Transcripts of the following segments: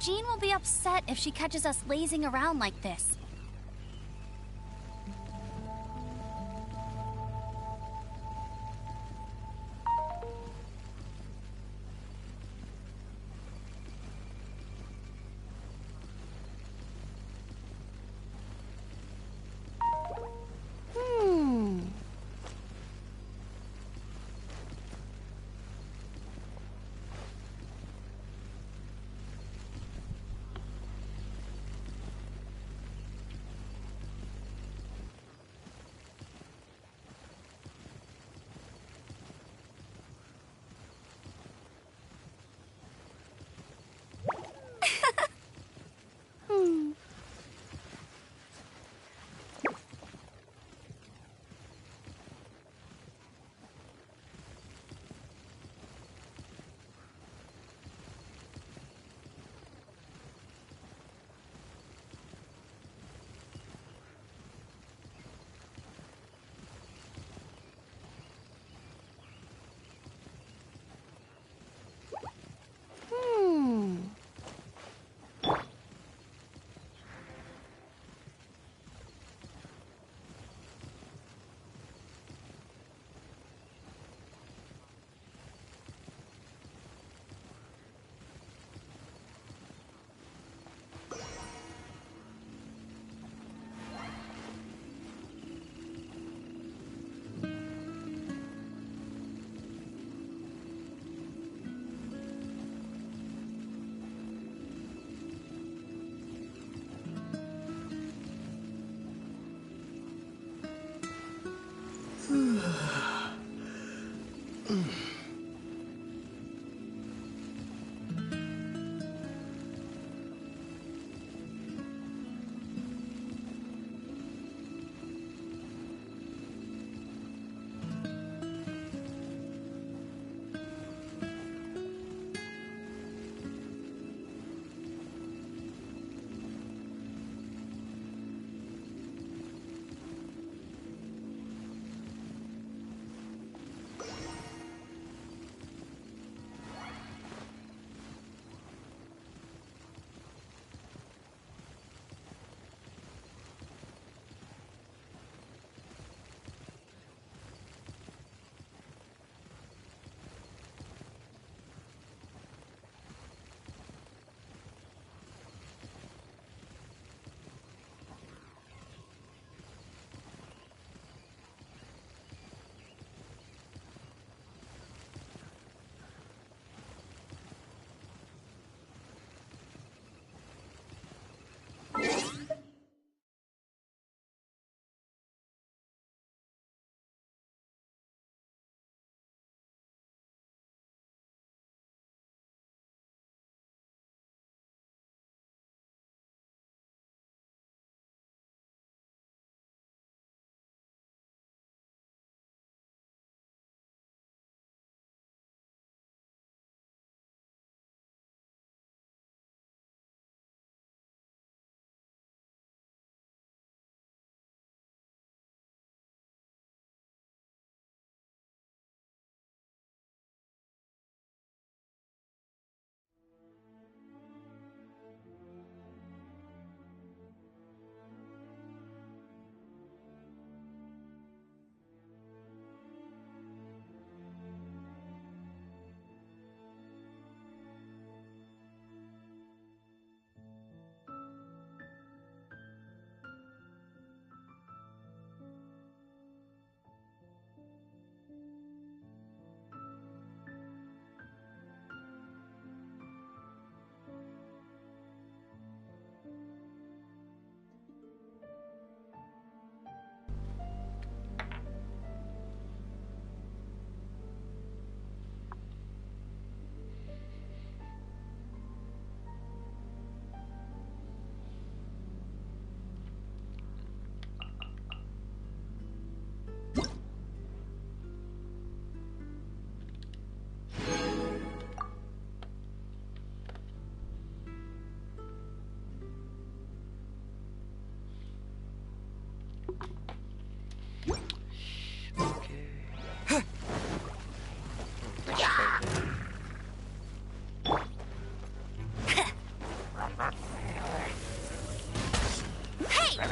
Jean will be upset if she catches us lazing around like this. I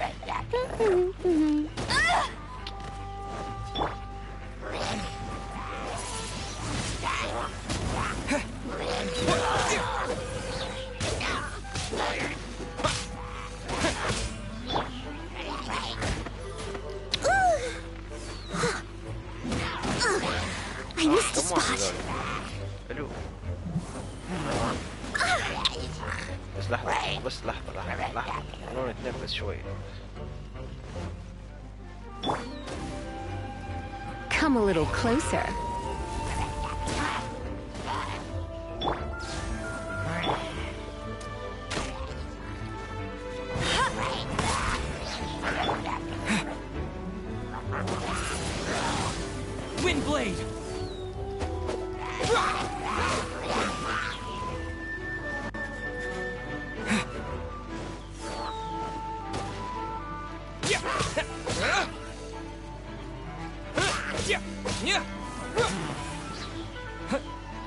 missed a spot. حلو. بس لحظة خلونا نتنفس شوي. Come a little closer. Windblade!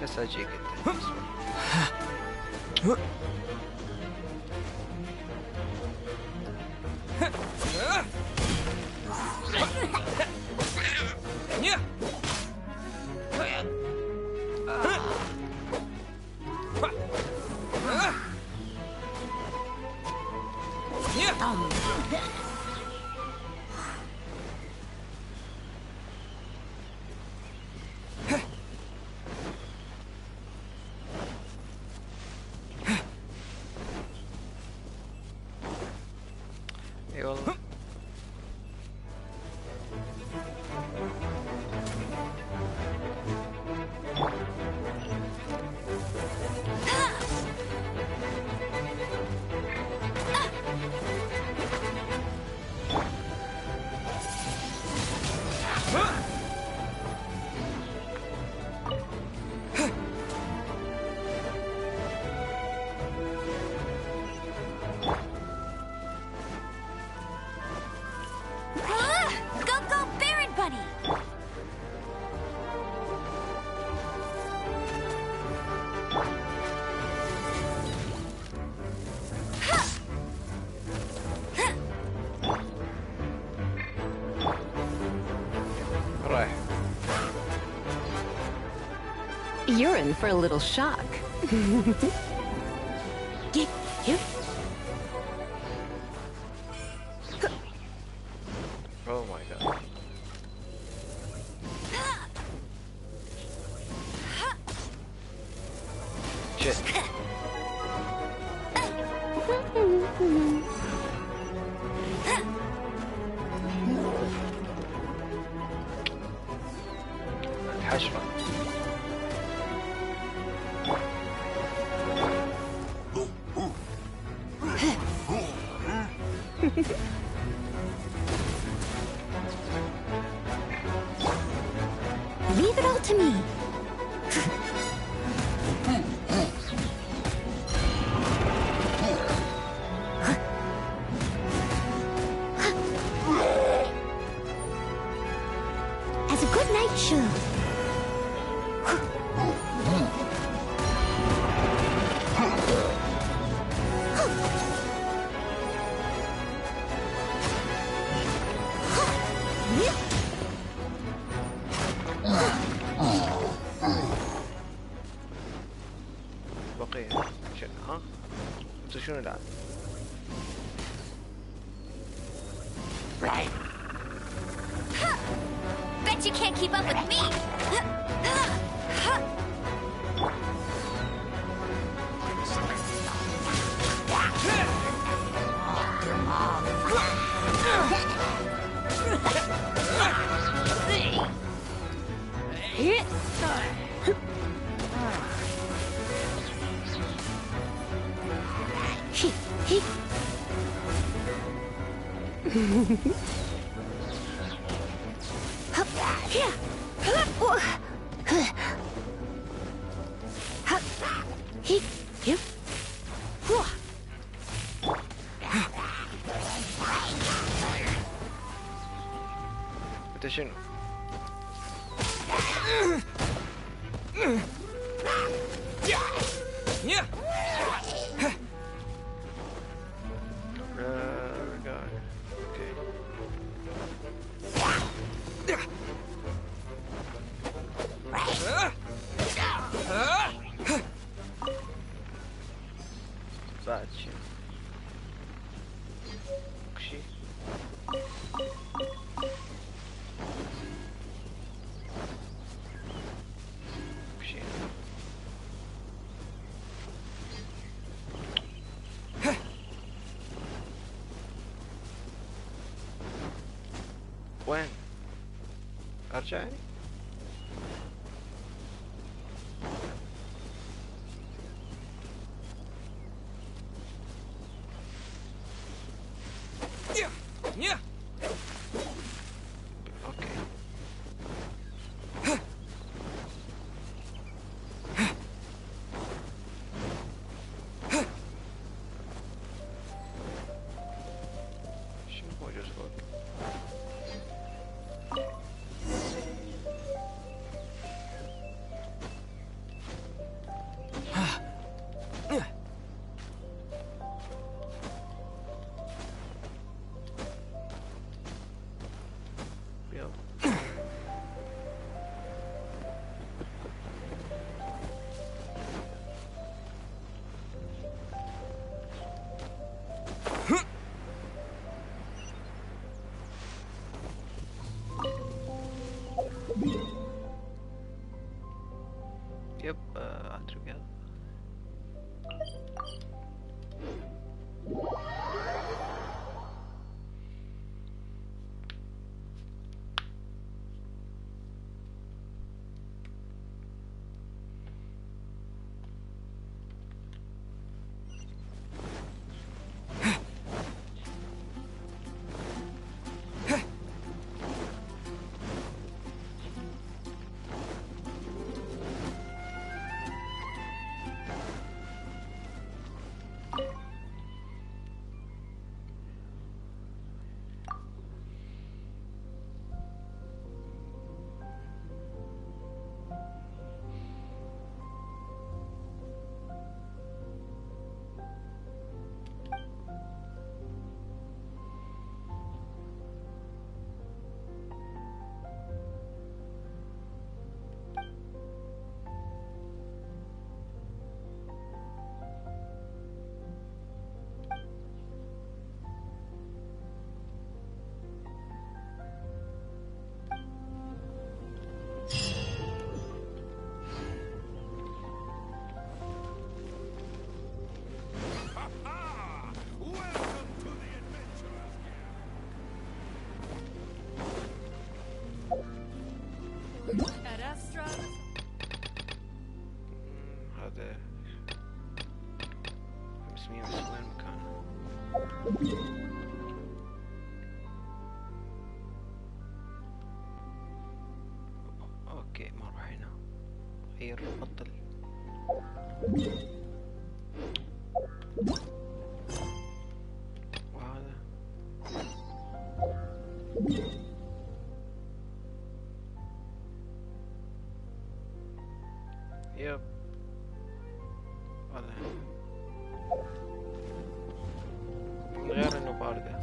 بس اجيك انت. اي والله. Go, PeriL Bunny! رايح. You're in for a little shock. Oh my god. Shit. الحشرة. Leave it all to me. As a good night should. بقية شنو ها؟ انتو شنو الآن؟ Bet you can't keep up with me. انت شنو؟ God. وين؟ ارجع يعني؟ اوكي. شنو موجود فوق؟ يلا. يب اترك هذا. هذا 500 بس وين مكانه؟ اوكي ما راح هنا. غير بطل. وهذا يب هذا من غير انه باردة.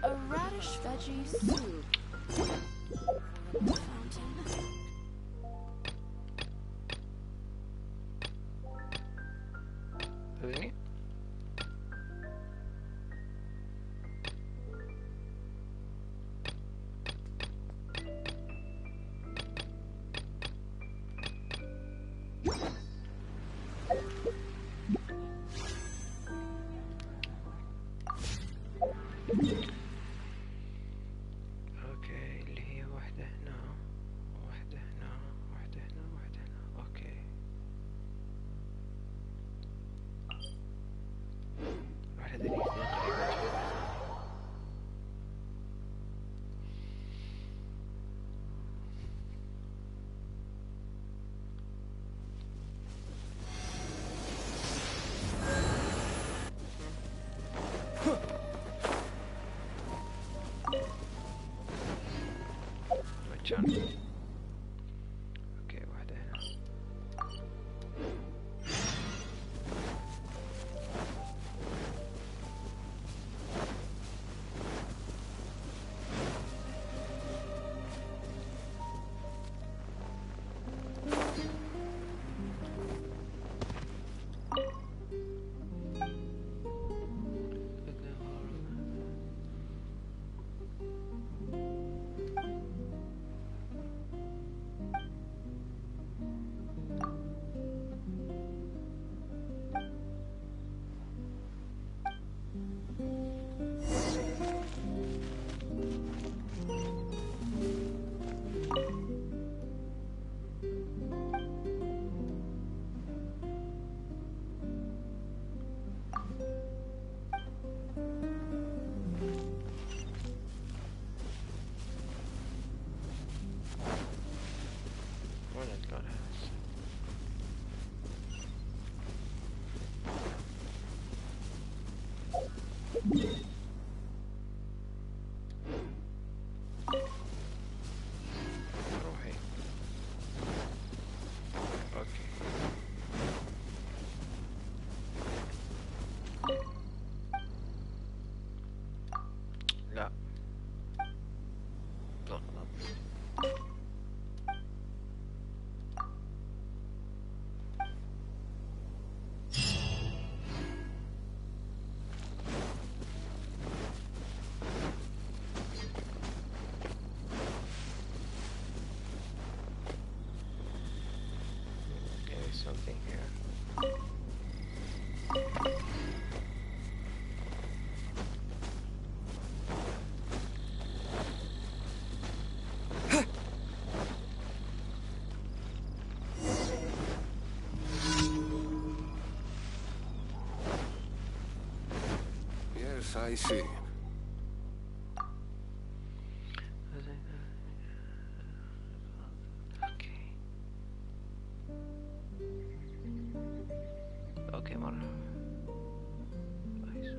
A radish veggie soup. Fountain. تدري؟ اوكي اللي هي واحدة هنا واحدة هنا واحدة هنا واحدة هنا. اوكي واحدة ذي قريبة جدا. مجان. اوكي واحدة هنا. روحي. اوكي. لا بالغلط. There is something here. Yes, I see. اوكي. اوكي مرة. كويس.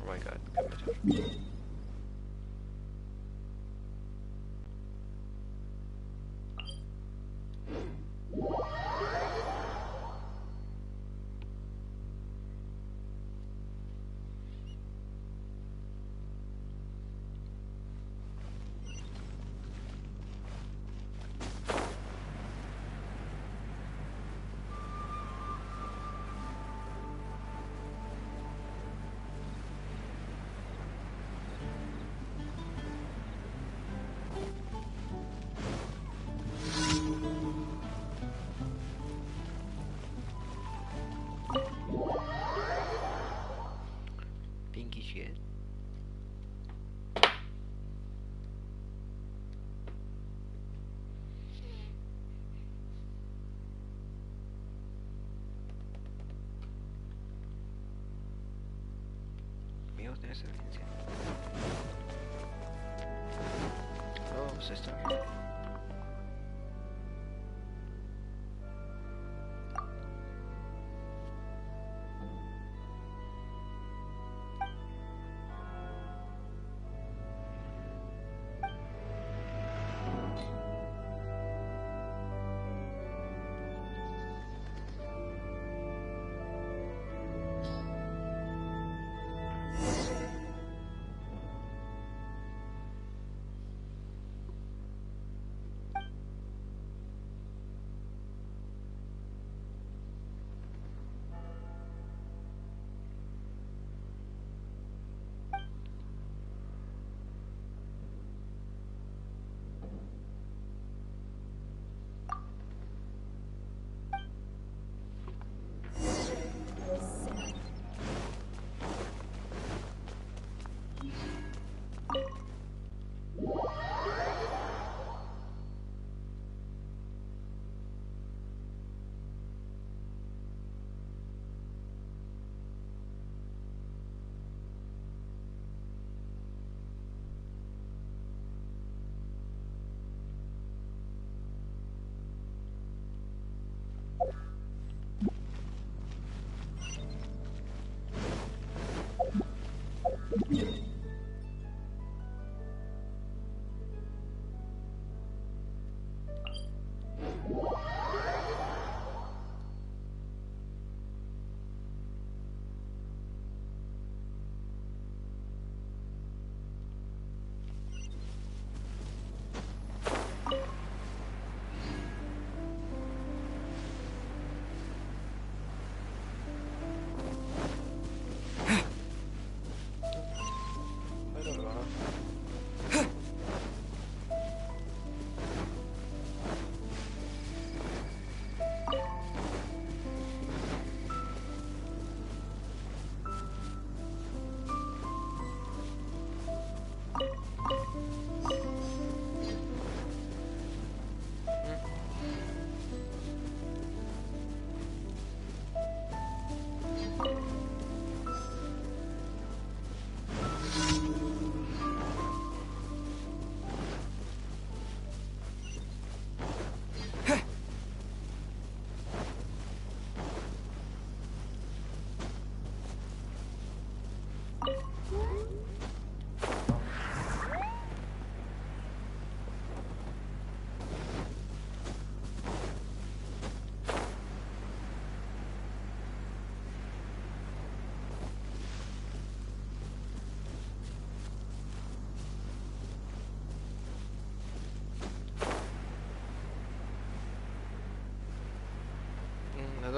Oh my god, كمل. Pinky shit. مية واثنين وسبعين زين. اوه سيستر.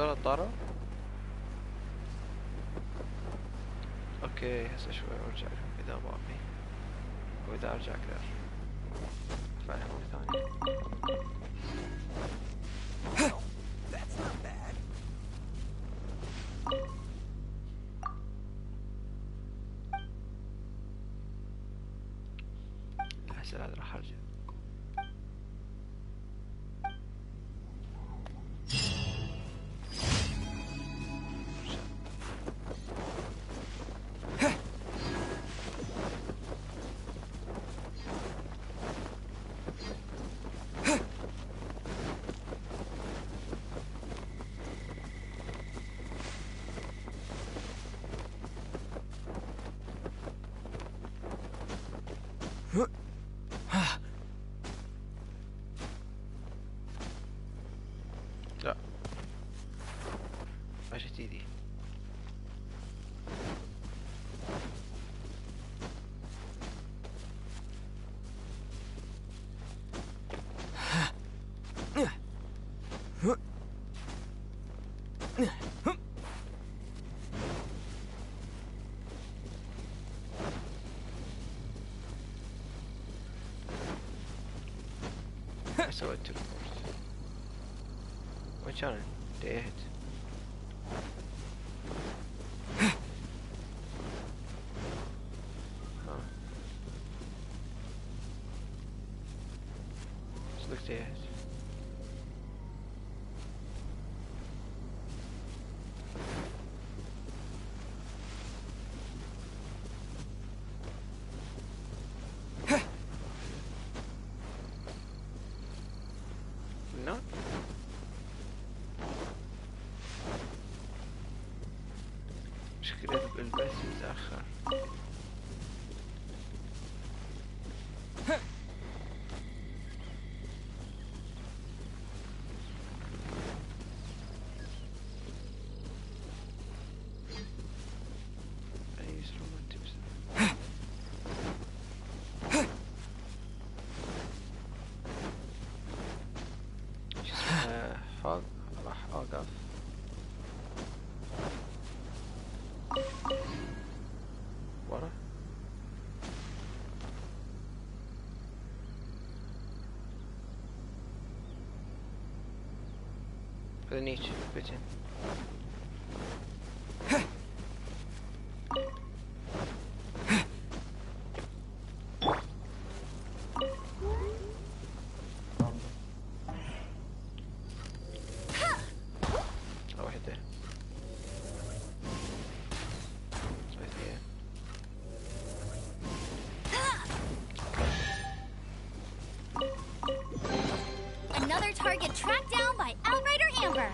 هذول الطاروا. اوكي هسه شوي وارجع لهم اذا باقي، واذا ارجع كذا ادفع لهم مرة ثانية. هسه هذا راح ارجع. لا ماشي ايدي. سويت تليبورت. وين كان؟ تاهت. صدق تاهت. هناك مشكلة بالبث متأخر. راح أوقف. ورا هذا نيتش بيتن. واحدة اثنين. Another target tracked down by Outrider Amber.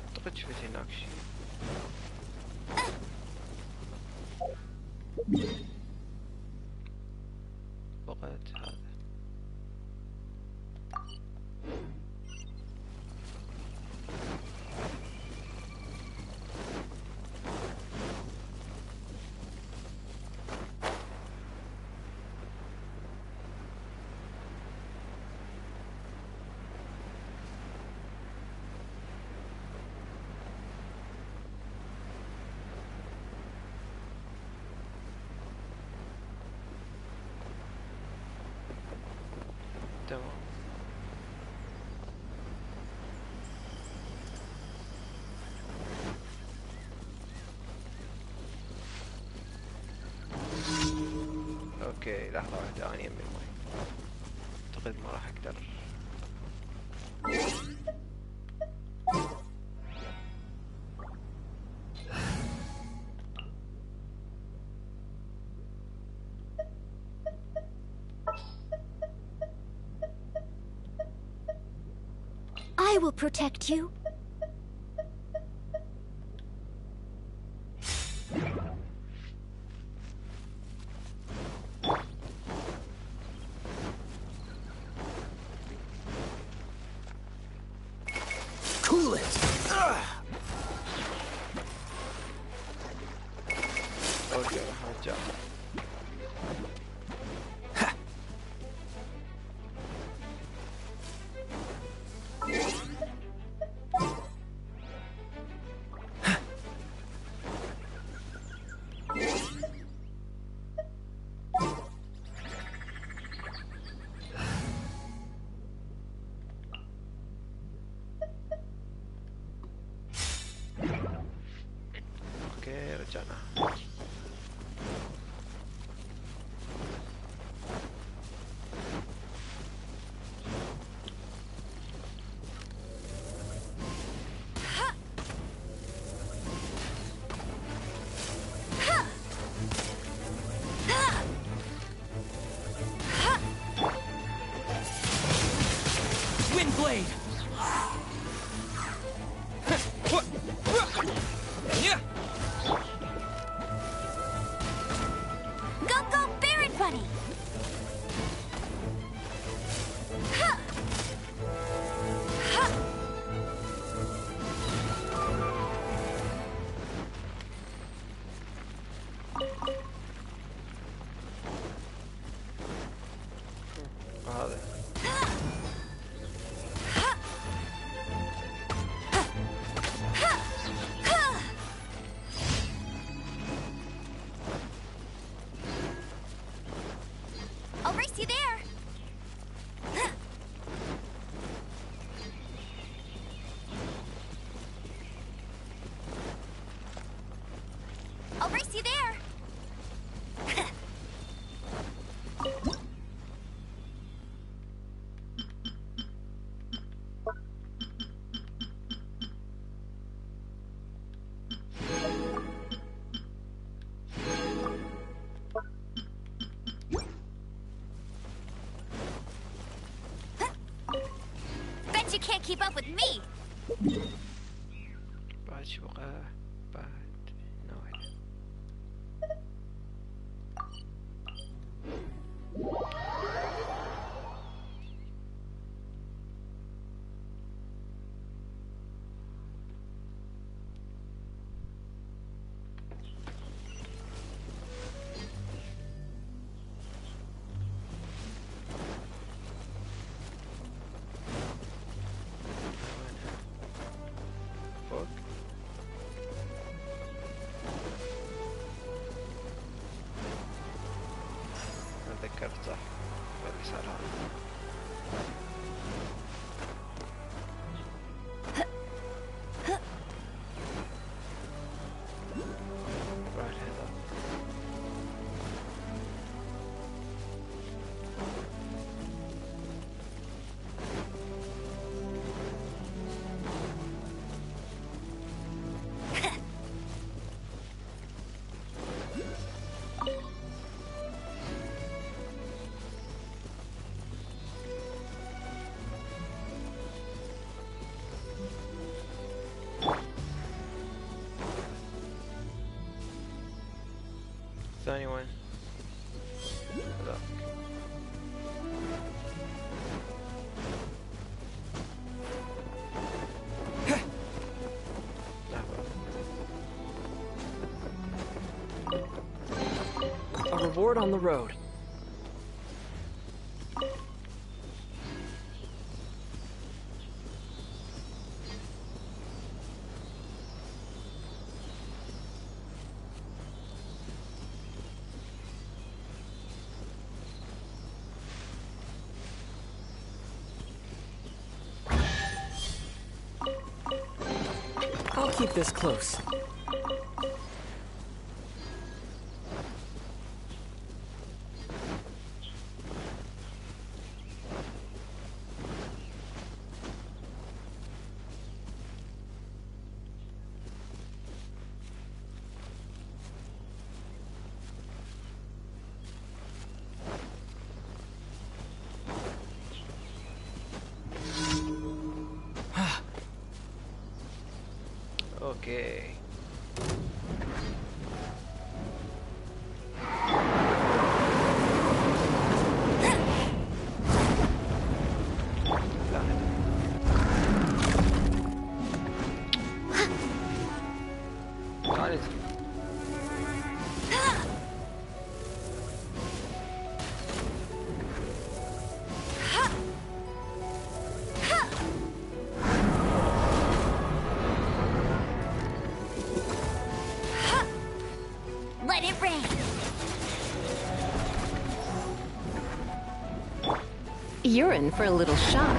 أعتقد شفت هناك شي. فقط هذا. تمام. اوكي لحظة واحدة اني يمي المي. اعتقد ما راح اقدر. I will protect you. رجع. اوكي رجعنا. Go, go, Baron Bunny! هذا I'll race you there! I'll race you there! Bet you can't keep up with me! بعد شو بقى بعد نوعي. فوق. ما تذكرت صح باليسار هذا. روح لهذا. ثاني وين؟ هذاك. A reward on the road. I'll keep this close. اوكي. تعالي. You're in for a little shock.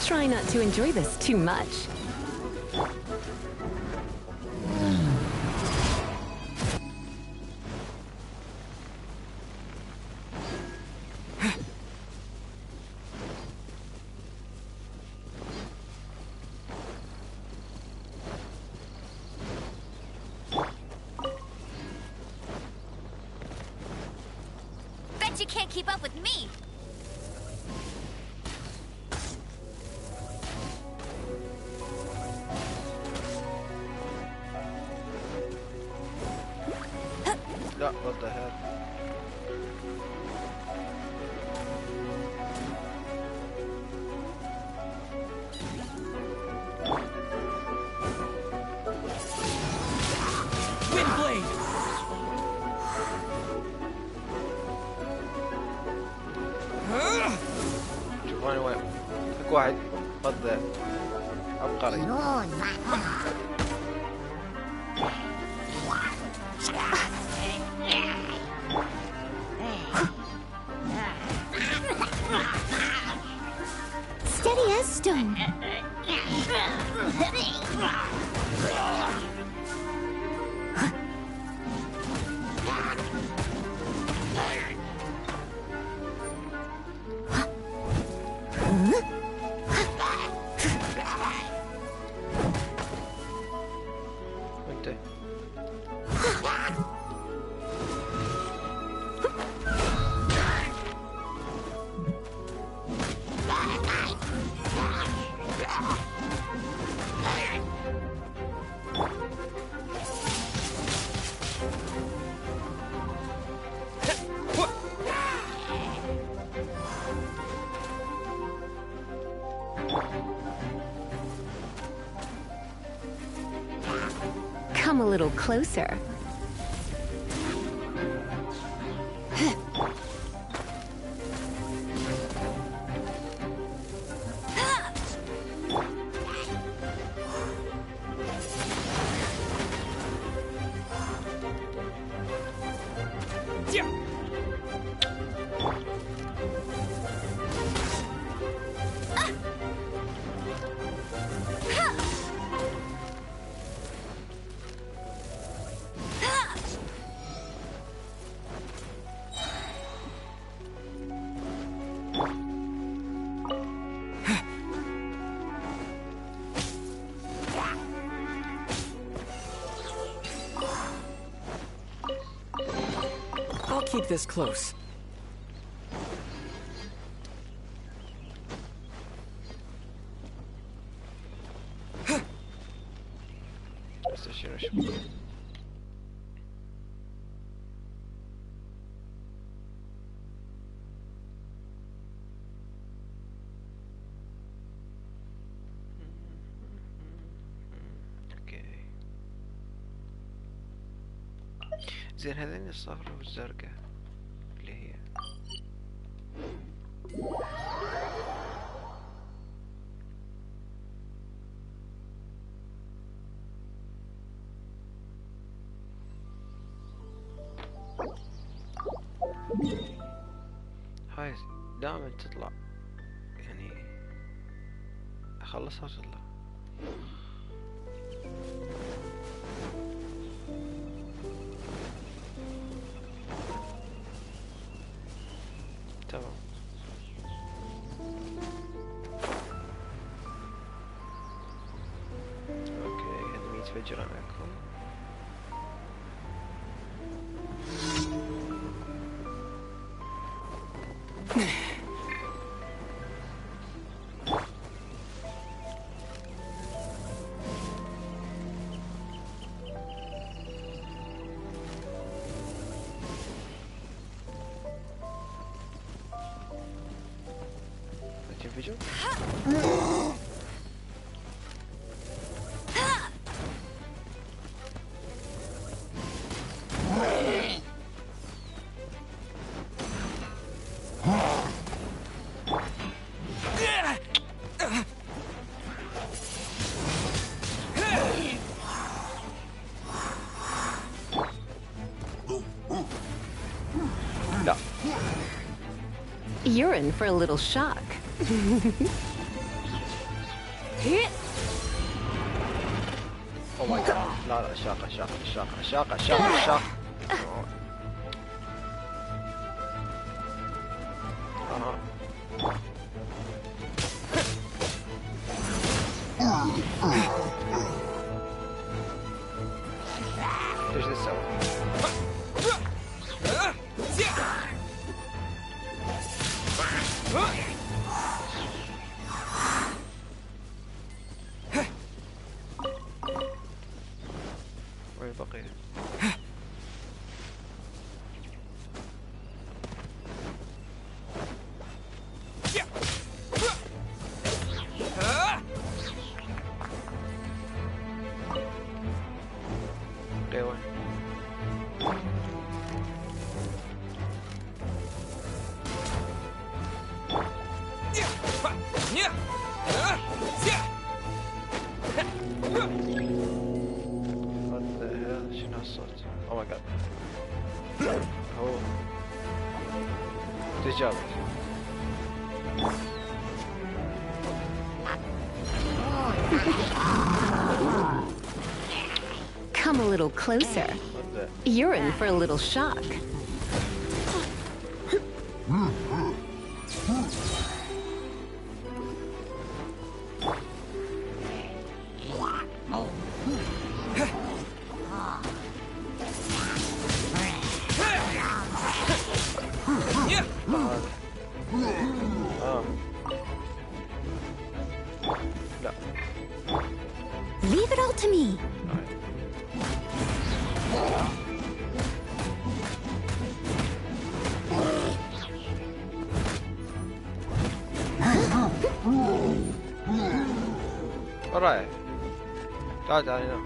Try not to enjoy this too much. Bet you can't keep up with me. لا what the hell. Windblade! شوفوني وين اكو واحد قد عبقري. Steady as stone. وانت Come a little closer. I'll keep this close. بس شنو اوكي زين هذين الصفرة والزرقاء اللي هي هاي دائما تطلع يعني اخلصها وتطلع. تمام اوكي هذا يتفجر معكم. تنفجر؟ You're in for a little shock. Oh my god. لا لا شاقة شاقة شاقة شاقة شاقة شاقة. ايش تسوي؟ وين البقية؟ ايوه شنو هالصوت؟ او ماي جاد هو تجاوز. Come a little closer. You're in for a little shock. لا Leave it all to me. رايح تعال تعال هنا.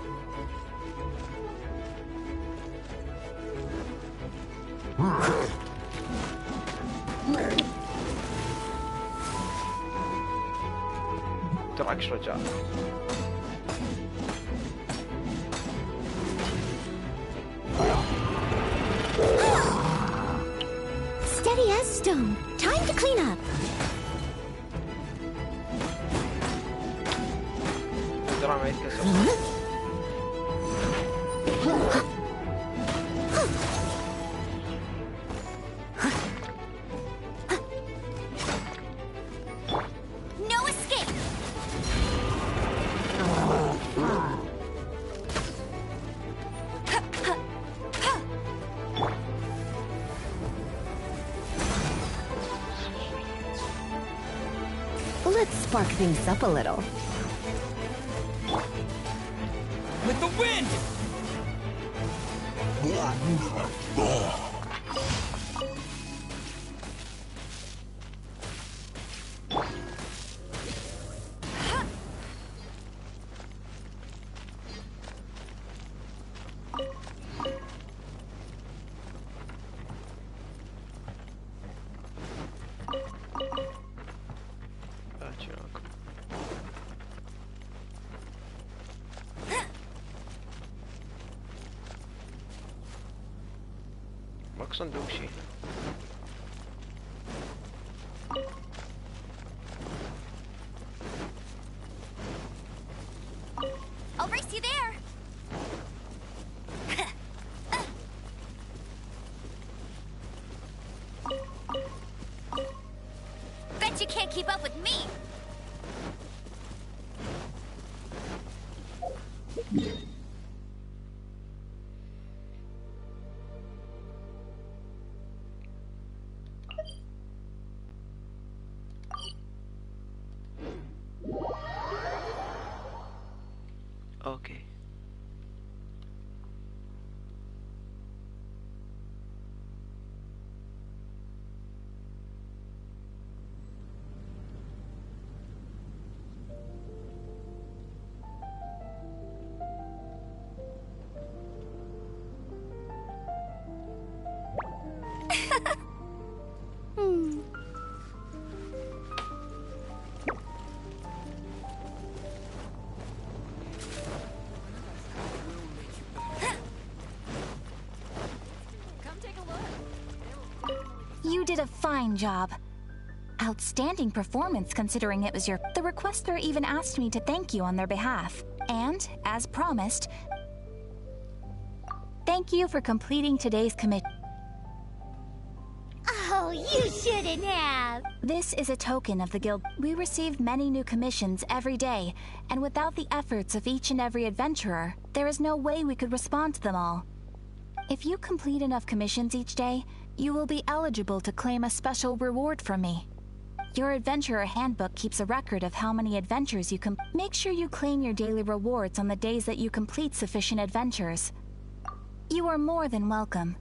ترعكش رجال. Steady as stone. Time to clean up. ترى ما يتكسر. No escape. Let's spark things up a little. With the wind! ماكو صندوق شي. I'll race you there. Bet you can't keep up with me. اوكي You did a fine job. Outstanding performance considering it was your... The requester even asked me to thank you on their behalf. And, as promised, thank you for completing today's commit... Oh, you shouldn't have! This is a token of the guild. We receive many new commissions every day, and without the efforts of each and every adventurer, there is no way we could respond to them all. If you complete enough commissions each day, you will be eligible to claim a special reward from me. Your adventurer handbook keeps a record of how many adventures you can... Make sure you claim your daily rewards on the days that you complete sufficient adventures. You are more than welcome.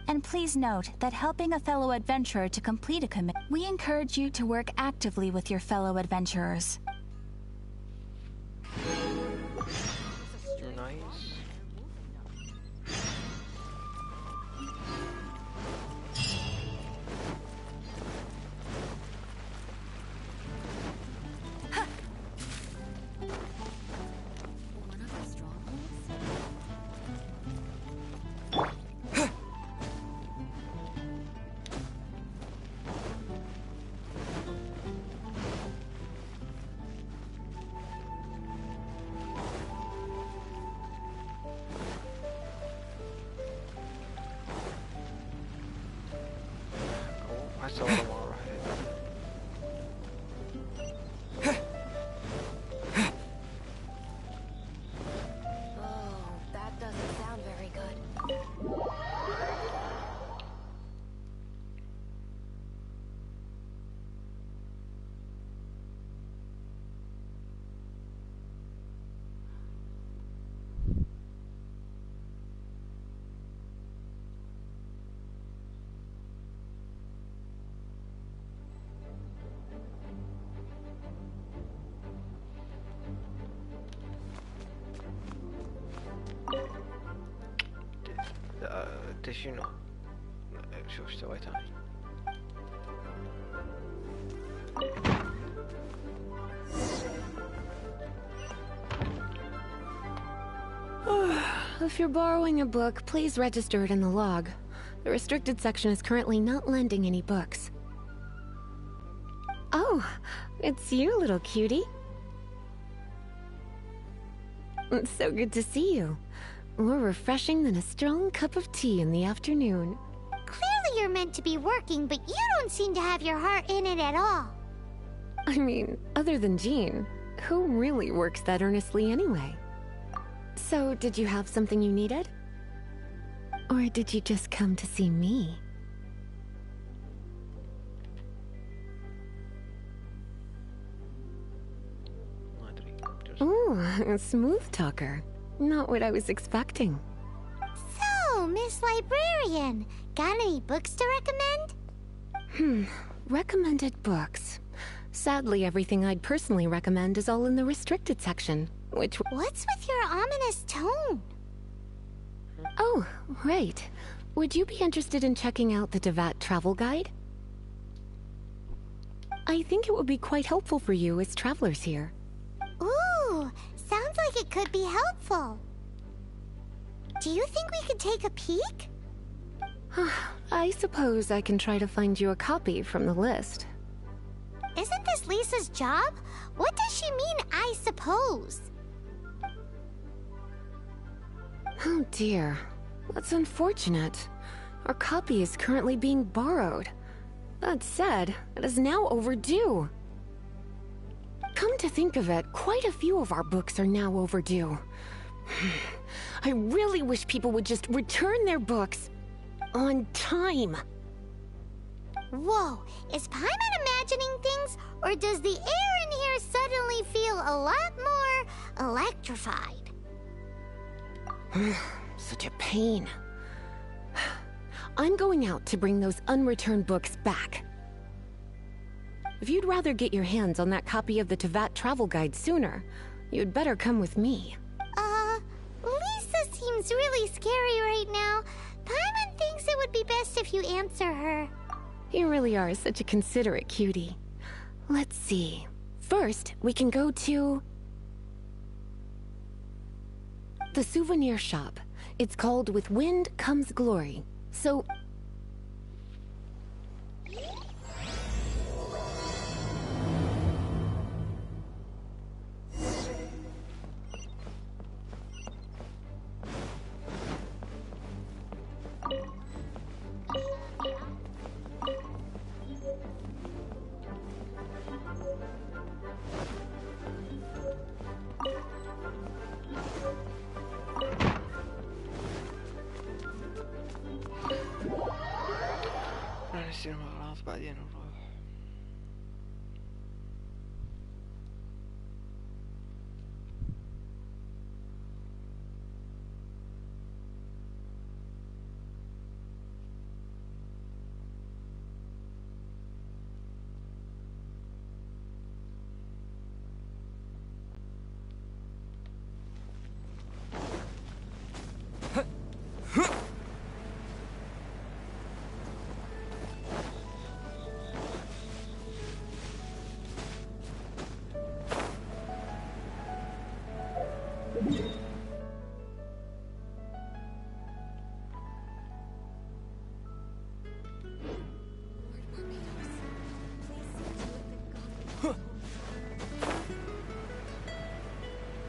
And please note that helping a fellow adventurer to complete a commit, we encourage you to work actively with your fellow adventurers. Nice. هسه والله ما اروح. Oh, that doesn't sound very good. انت شنو؟ شوف ايش سويت انا. If you're borrowing a book, please register it in the log. The restricted section is currently not lending any books. Oh, it's you, little cutie. It's so good to see you. More refreshing than a strong cup of tea in the afternoon. Clearly you're meant to be working, but you don't seem to have your heart in it at all. I mean, other than Jean, who really works that earnestly anyway? So, did you have something you needed? Or did you just come to see me? Ooh, a smooth talker. Not what I was expecting. So, Miss Librarian, got any books to recommend? Recommended books. Sadly, everything I'd personally recommend is all in the restricted section, which... What's with your ominous tone? Oh, right. Would you be interested in checking out the Tevat travel guide? I think it would be quite helpful for you as travelers here. Ooh, sounds like it could be helpful. Do you think we could take a peek? I suppose I can try to find you a copy from the list. Isn't this Lisa's job? What does she mean, I suppose? Oh dear, that's unfortunate. Our copy is currently being borrowed. That said, it is now overdue. Come to think of it, quite a few of our books are now overdue. I really wish people would just return their books on time. Whoa, is Paimon imagining things, or does the air in here suddenly feel a lot more electrified? Such a pain. I'm going out to bring those unreturned books back. If you'd rather get your hands on that copy of the Tevat travel guide sooner, you'd better come with me. Lisa seems really scary right now. Paimon thinks it would be best if you answer her. You really are such a considerate cutie. Let's see. First, we can go to... the souvenir shop. It's called With Wind Comes Glory. So... بعدين نروح.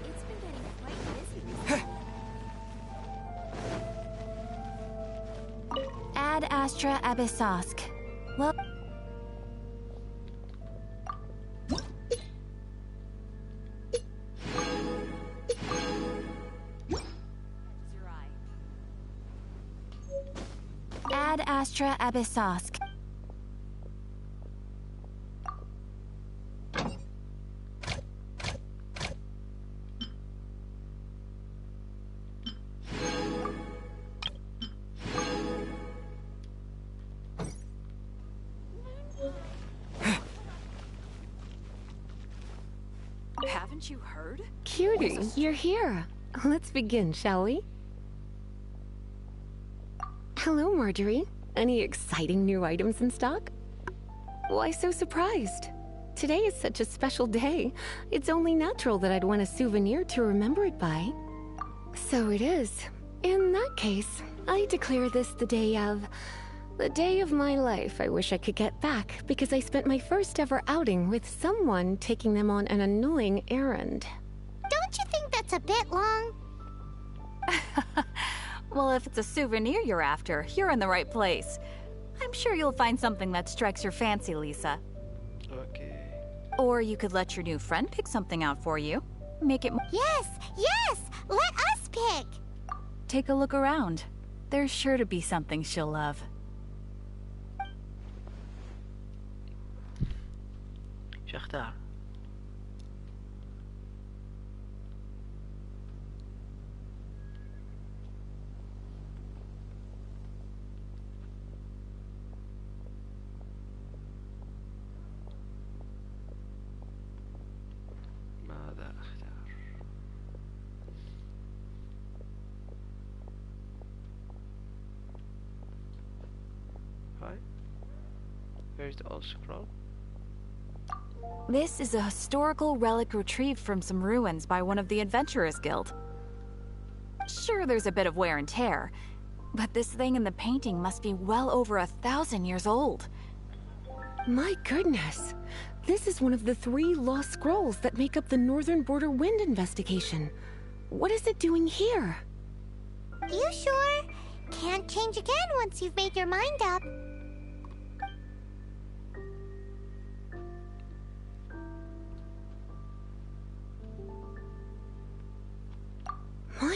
It's been getting quite busy recently. Ad Astra Abyssosk. Well, Zerai. Ad Astra Abyssosk. Haven't you heard? Cutie, you're here. Let's begin, shall we? Hello, Marjorie. Any exciting new items in stock? Why so surprised? Today is such a special day. It's only natural that I'd want a souvenir to remember it by. So it is. In that case, I declare this the day of my life I wish I could get back, because I spent my first ever outing with someone taking them on an annoying errand. Don't you think that's a bit long? Well, if it's a souvenir you're after, you're in the right place. I'm sure you'll find something that strikes your fancy, Lisa. Okay. Or you could let your new friend pick something out for you. Make it Yes, yes! Let us pick! Take a look around. There's sure to be something she'll love. شو اختار؟ ماذا اختار؟ Hi. Where's the old scroll? This is a historical relic retrieved from some ruins by one of the Adventurers Guild. Sure, there's a bit of wear and tear, but this thing in the painting must be well over 1,000 years old. My goodness. This is one of the 3 lost scrolls that make up the Northern Border Wind investigation. What is it doing here? You sure? Can't change again once you've made your mind up.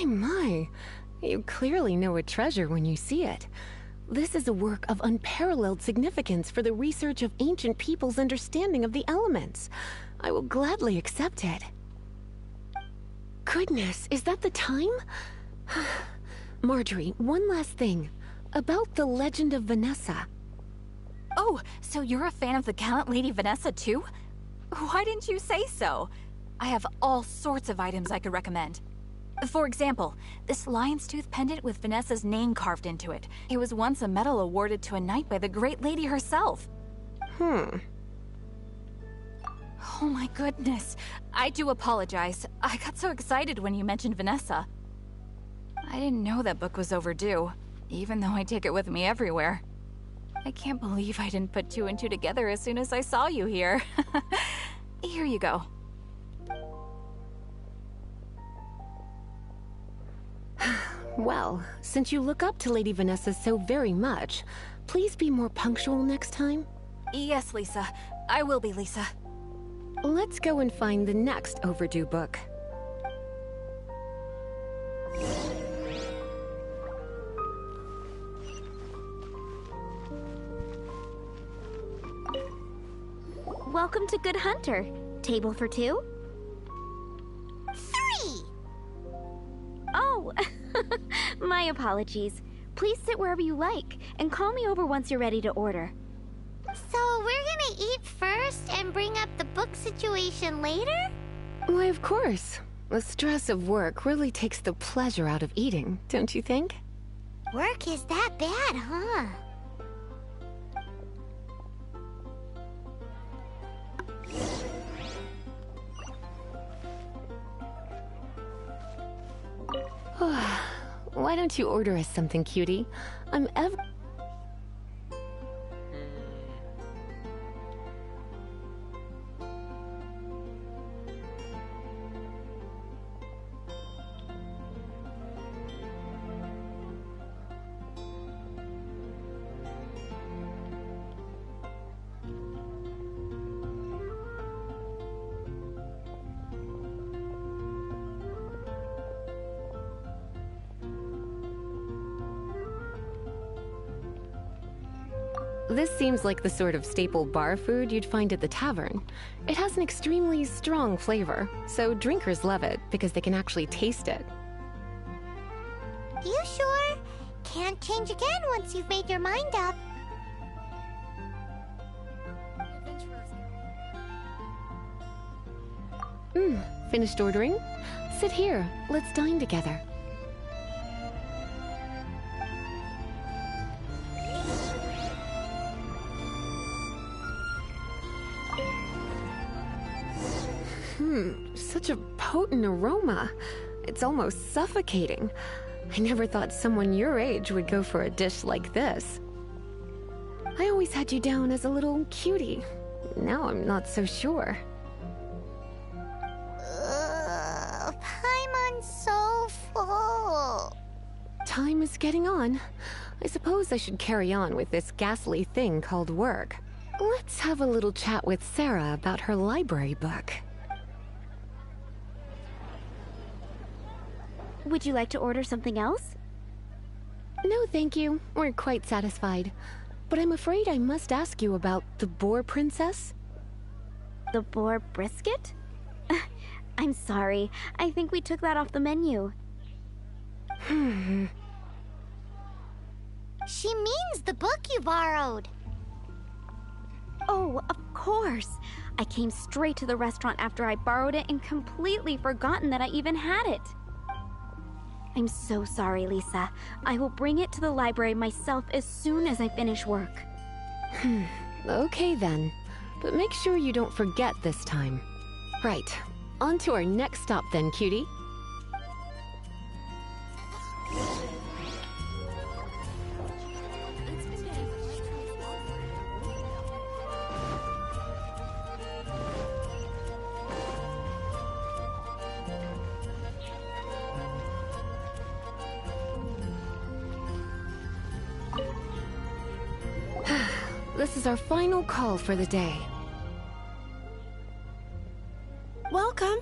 My. You clearly know a treasure when you see it. This is a work of unparalleled significance for the research of ancient people's understanding of the elements. I will gladly accept it. Goodness, is that the time? Marjorie, one last thing. About the legend of Vanessa. Oh, so you're a fan of the gallant Lady Vanessa too? Why didn't you say so? I have all sorts of items I could recommend. For example, this lion's tooth pendant with Vanessa's name carved into it. It was once a medal awarded to a knight by the great lady herself. Oh my goodness. I do apologize. I got so excited when you mentioned Vanessa. I didn't know that book was overdue, even though I take it with me everywhere. I can't believe I didn't put 2 and 2 together as soon as I saw you here. Here you go. Well, since you look up to Lady Vanessa so very much, please be more punctual next time. Yes, Lisa. I will be, Lisa. Let's go and find the next overdue book. Welcome to Good Hunter. Table for two? 3! Oh, my apologies. Please sit wherever you like, and call me over once you're ready to order. So we're gonna eat first and bring up the book situation later? Why, of course. The stress of work really takes the pleasure out of eating, don't you think? Work is that bad, huh? Why don't you order us something, cutie? I'm ever... This seems like the sort of staple bar food you'd find at the tavern. It has an extremely strong flavor, so drinkers love it because they can actually taste it. You sure? Can't change again once you've made your mind up. Finished ordering? Sit here. Let's dine together. Such a potent aroma. It's almost suffocating. I never thought someone your age would go for a dish like this. I always had you down as a little cutie. Now I'm not so sure. Paimon's so full. Time is getting on. I suppose I should carry on with this ghastly thing called work. Let's have a little chat with Sarah about her library book. Would you like to order something else? No, thank you. We're quite satisfied. But I'm afraid I must ask you about the boar princess. The boar brisket? I'm sorry. I think we took that off the menu. She means the book you borrowed. Oh, of course. I came straight to the restaurant after I borrowed it and completely forgotten that I even had it. I'm so sorry, Lisa. I will bring it to the library myself as soon as I finish work. Okay then. But make sure you don't forget this time. Right. On to our next stop then, cutie. This is our final call for the day. Welcome.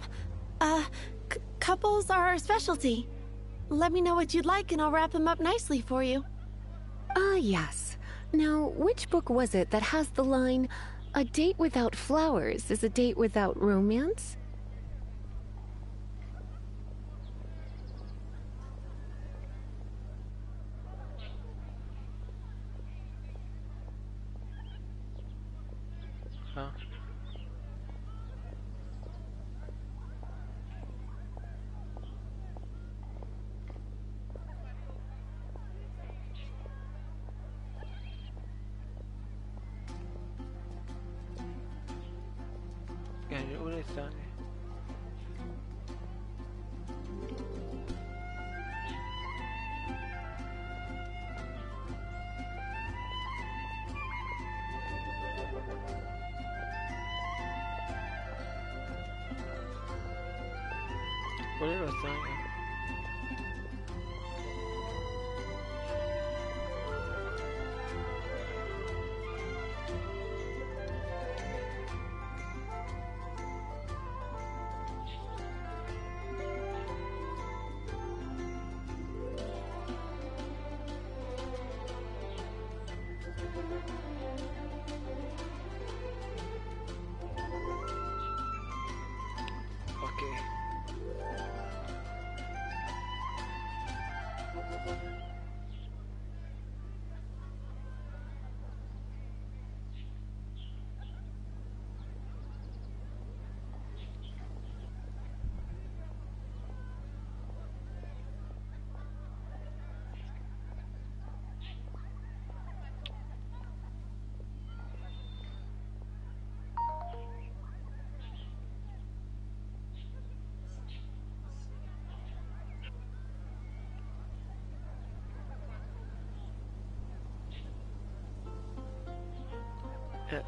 Couples are our specialty. Let me know what you'd like and I'll wrap them up nicely for you. Yes. Now, which book was it that has the line, "A date without flowers is a date without romance"? Huh? يعني الأولى الثانية. الأولى الثانية.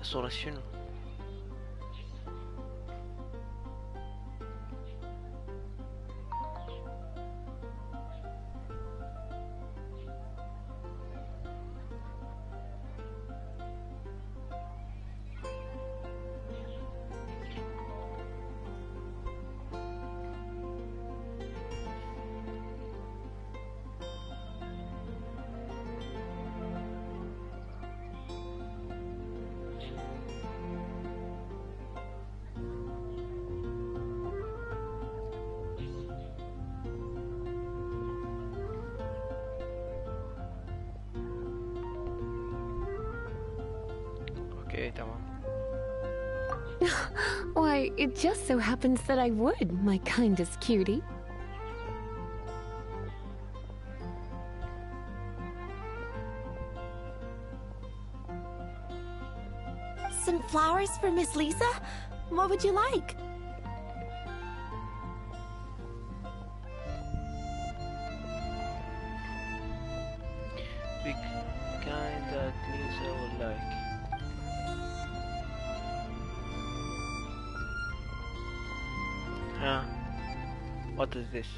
صورة شنو؟ اوكي تمام. Why, it just so happens that I would, my kindest cutie. Some flowers for Miss Lisa? What would you like? Big kind that Lisa would like. Huh? What is this?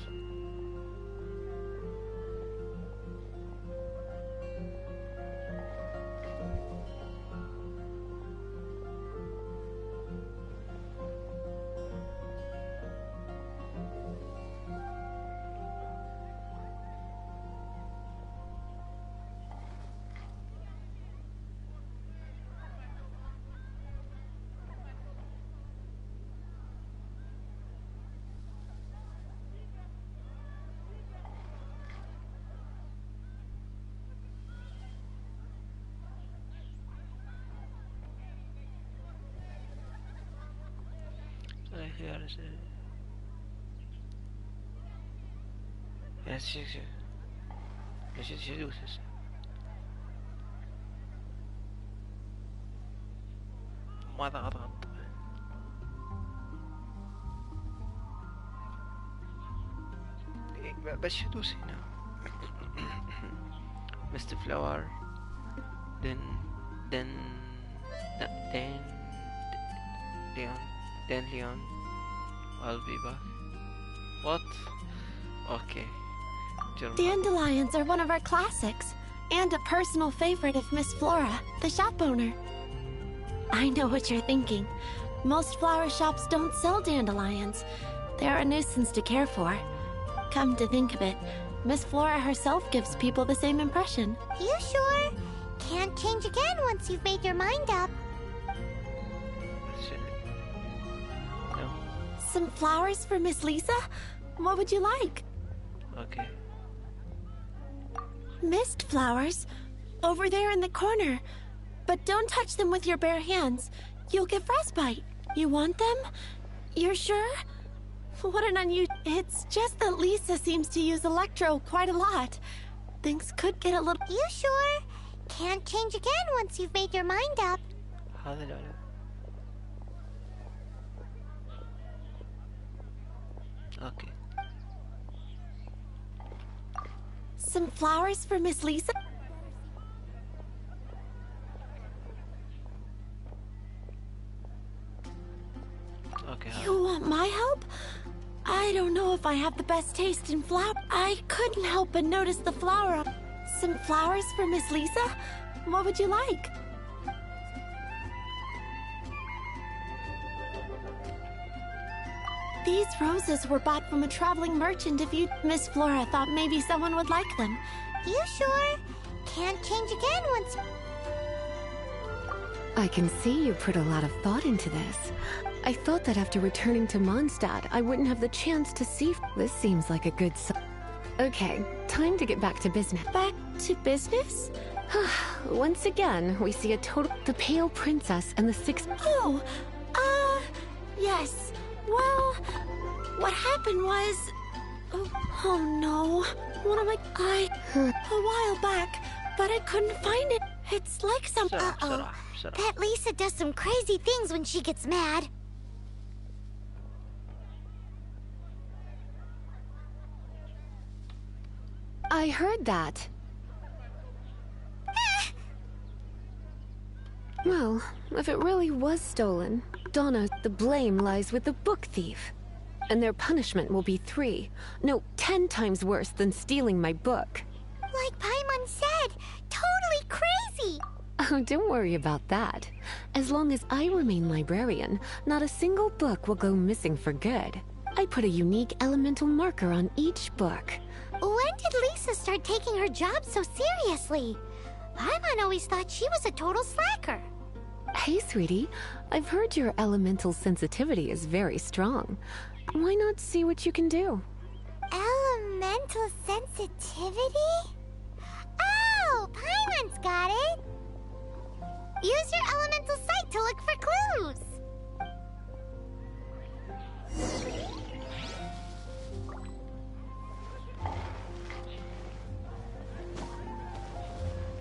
Here is it. Yes, yes, yes. Yes, yes, yes. ماذا أضغط؟ بس دوس هنا. Mr. Flower. Then Leon. I'll be back. What? Okay. German. Dandelions are one of our classics, and a personal favorite of Miss Flora, the shop owner. I know what you're thinking. Most flower shops don't sell dandelions. They're a nuisance to care for. Come to think of it, Miss Flora herself gives people the same impression. You sure? Can't change again once you've made your mind up. No. Some flowers for Miss Lisa? What would you like? Okay. Mist flowers? Over there in the corner. But don't touch them with your bare hands. You'll get frostbite. You want them? You're sure? What an It's just that Lisa seems to use Electro quite a lot. Things could get a little... You sure? Can't change again once you've made your mind up. هذا لا. Okay. Some flowers for Miss Lisa? Okay. You want my help? I don't know if I have the best taste in flower. I couldn't help but notice the flower. Some flowers for Miss Lisa? What would you like? These roses were bought from a traveling merchant. If you... Miss Flora thought maybe someone would like them. You sure? Can't change again once... I can see you put a lot of thought into this. I thought that after returning to Mondstadt, I wouldn't have the chance to see... This seems like a good... Okay, time to get back to business. Back to business? Once again, we see a total... The Pale Princess and the Six... Oh, yes. Well, what happened was... Oh no. One of my... a while back, but I couldn't find it. It's like some... Uh-oh. That Lisa does some crazy things when she gets mad. I heard that. Well, if it really was stolen, Donna, the blame lies with the book thief. And their punishment will be 10 times worse than stealing my book. Like Paimon said, totally crazy! Oh, don't worry about that. As long as I remain librarian, not a single book will go missing for good. I put a unique elemental marker on each book. When did Lisa start taking her job so seriously? Paimon always thought she was a total slacker. Hey, sweetie. I've heard your elemental sensitivity is very strong. Why not see what you can do? Elemental sensitivity? Oh, Paimon's got it! Use your elemental sight to look for clues!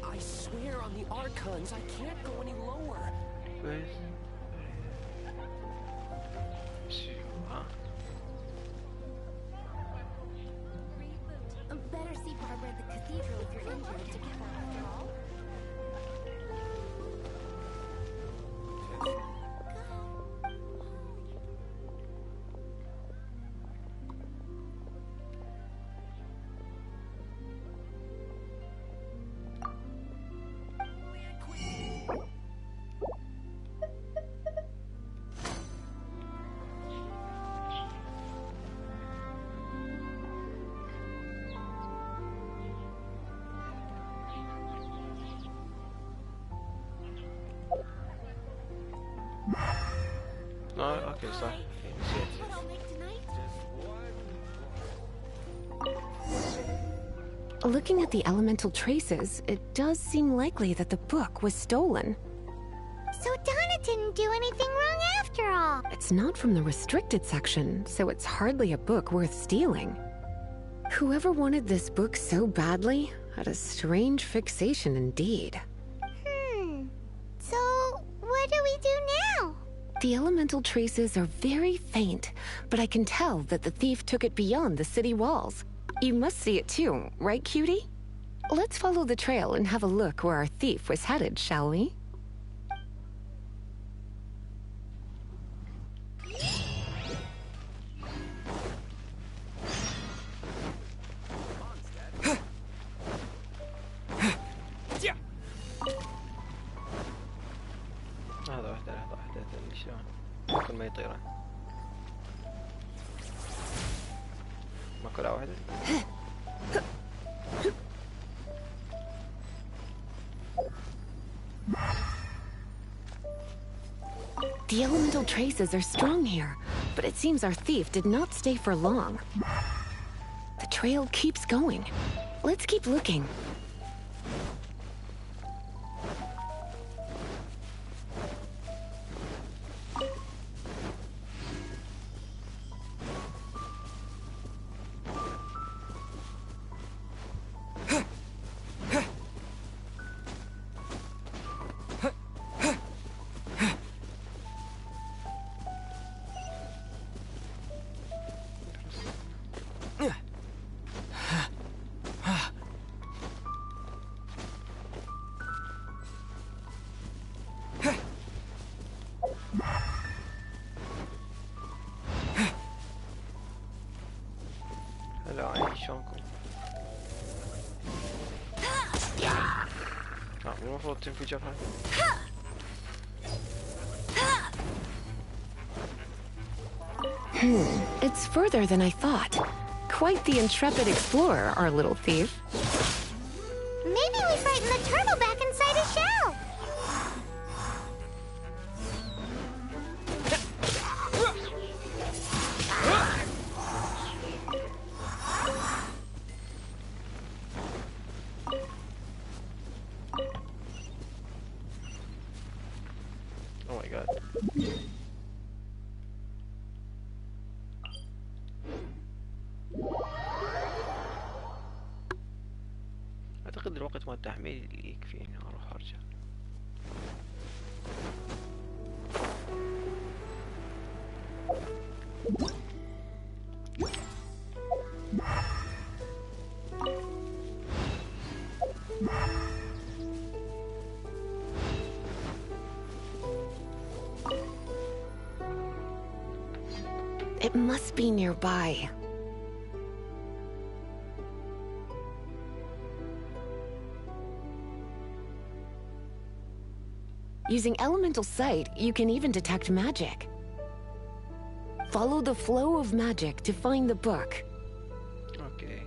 I swear on the Archons, I can't go any lower. Better see Barbara at the cathedral if you're injured together after all. اوكي صح نسيت. Looking at the elemental traces, it does seem likely that the book was stolen. So Donna didn't do anything wrong after all. It's not from the restricted section, so it's hardly a book worth stealing. Whoever wanted this book so badly had a strange fixation indeed. So what do we do now? The elemental traces are very faint, but I can tell that the thief took it beyond the city walls. You must see it too, right, cutie? Let's follow the trail and have a look where our thief was headed, shall we? شلون ما يطيره ماكو لا واحدة. The elemental traces are strong here, but it seems our thief did not stay for long. The trail keeps going. Let's keep looking. هلا عيني شلونكم؟ المفروض تنفجر هاي. It's further than I thought. Quite the intrepid explorer, our little thief. Maybe we frightened the turtle back inside his shell. god. اعتقد الوقت مال التحميل اللي يكفيني اروح ارجع. It must be nearby. Using elemental sight, you can even detect magic. Follow the flow of magic to find the book. Okay.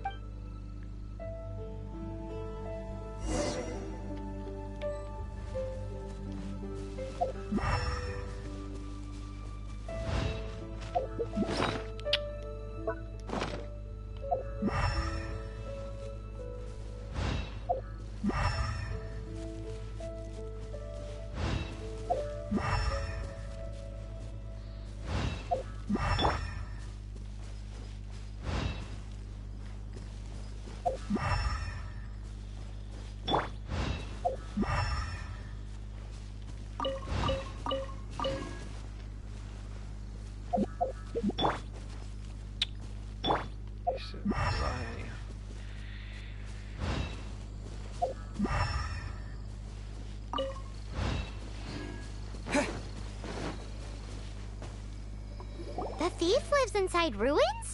The thief lives inside ruins?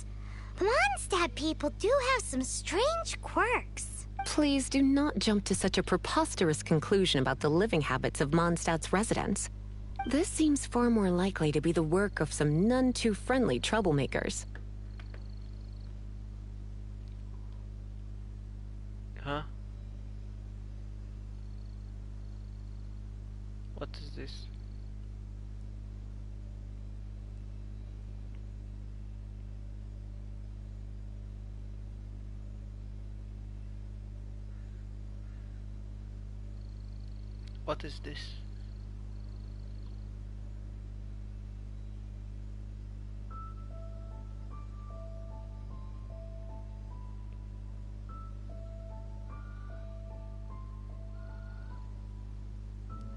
Mondstadt people do have some strange quirks. Please do not jump to such a preposterous conclusion about the living habits of Mondstadt's residents. This seems far more likely to be the work of some none-too-friendly troublemakers. Huh? What is this? What is this?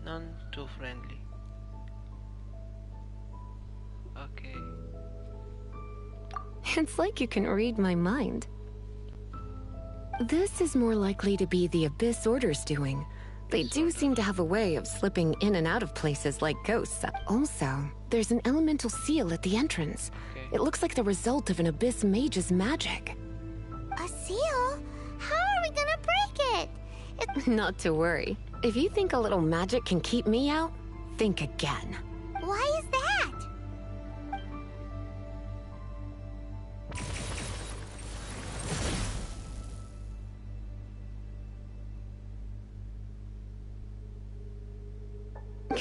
None too friendly. Okay. It's like you can read my mind. This is more likely to be the Abyss Order's doing. They do seem to have a way of slipping in and out of places like ghosts. Also, there's an elemental seal at the entrance. Okay. It looks like the result of an Abyss mage's magic. A seal? How are we gonna break it? Not to worry. If you think a little magic can keep me out, think again. Why is that?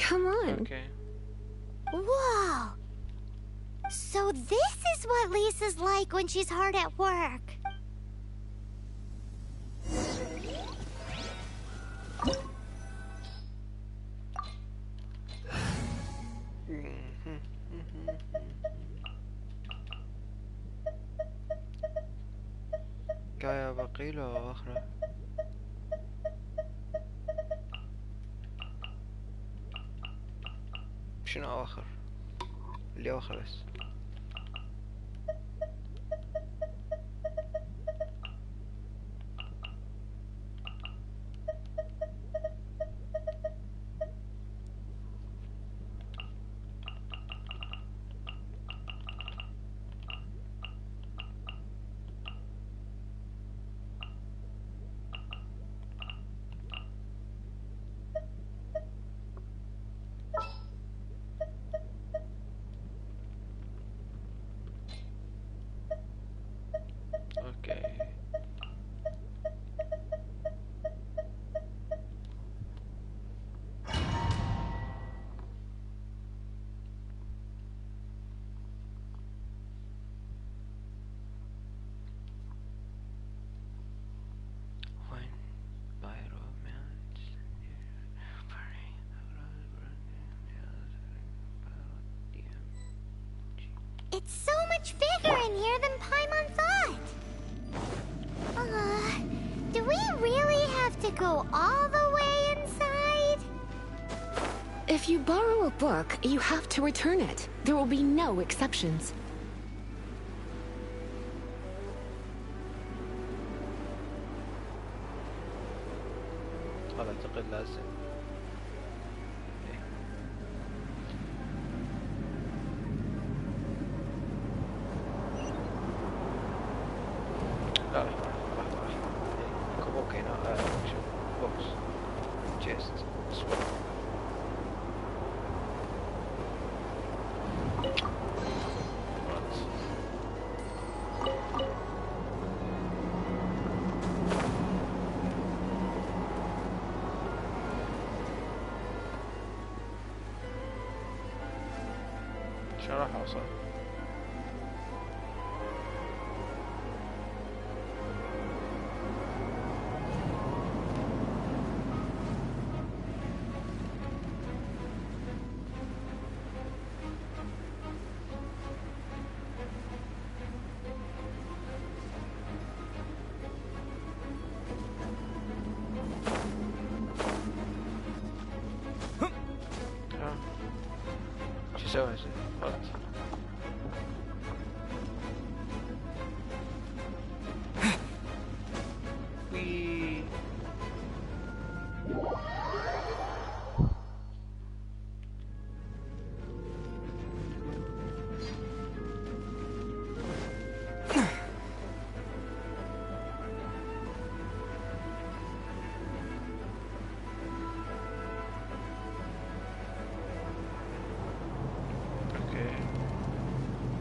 Come on. Okay. Whoa! So this is what Lisa's like when she's hard at work. جاية بقيلة وأخرى. شنو أواخر؟ اللي أواخر بس. much bigger in here than Paimon thought. Do we really have to go all the way inside? If you borrow a book, you have to return it. There will be no exceptions. هذا اعتقد لازم. لا لحظة كوبوك هنا شوف بوكس جيست سواب شو راح اوصل؟ شو اسوي هسه؟ غلط. وي.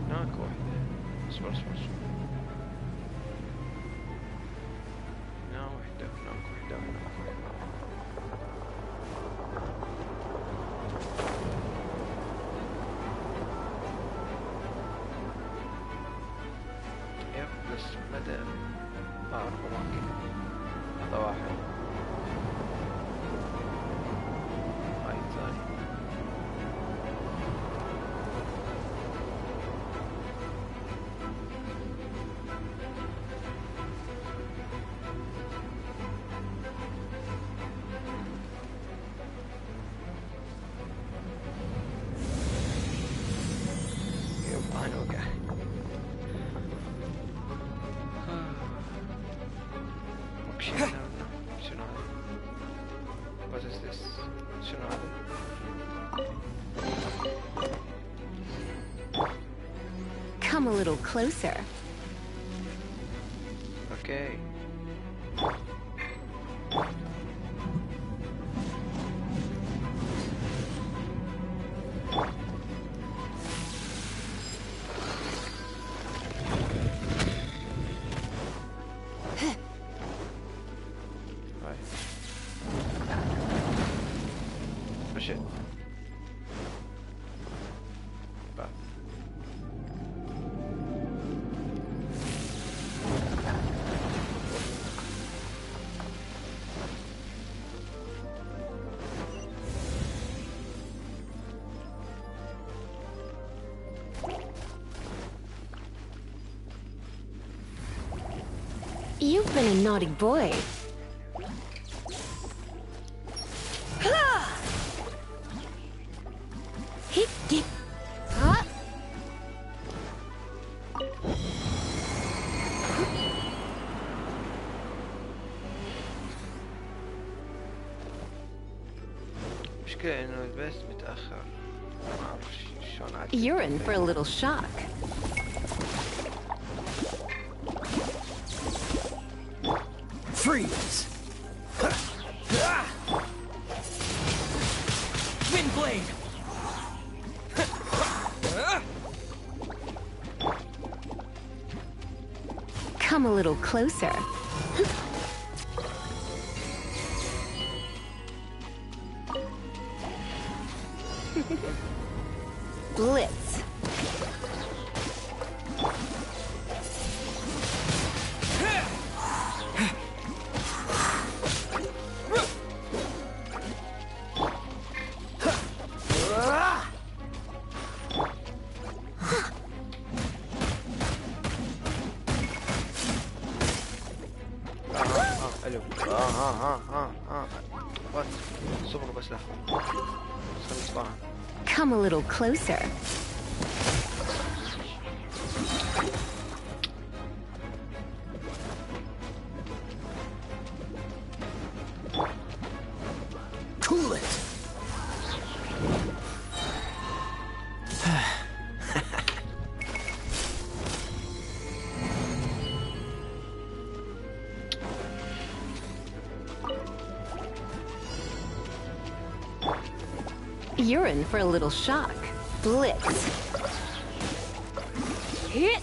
هناك واحدة اصبر هنا واحدة هناك واحدة هناك واحدة يب بس مدى أعرف أماكن هذا واحد هاي الثاني What is this? شنو هذا؟ Come a little closer. Okay. Shit. But You've been a naughty boy. المشكلة إنه البث متأخر ما أعرف شلون عاد. You're in for a little shock. Freeze! Wind blade! Come a little closer. Blitz. الو وات صبروا بس لا صبر. Come a little closer. Cool it. You're in for a little shock. Blitz. Hit.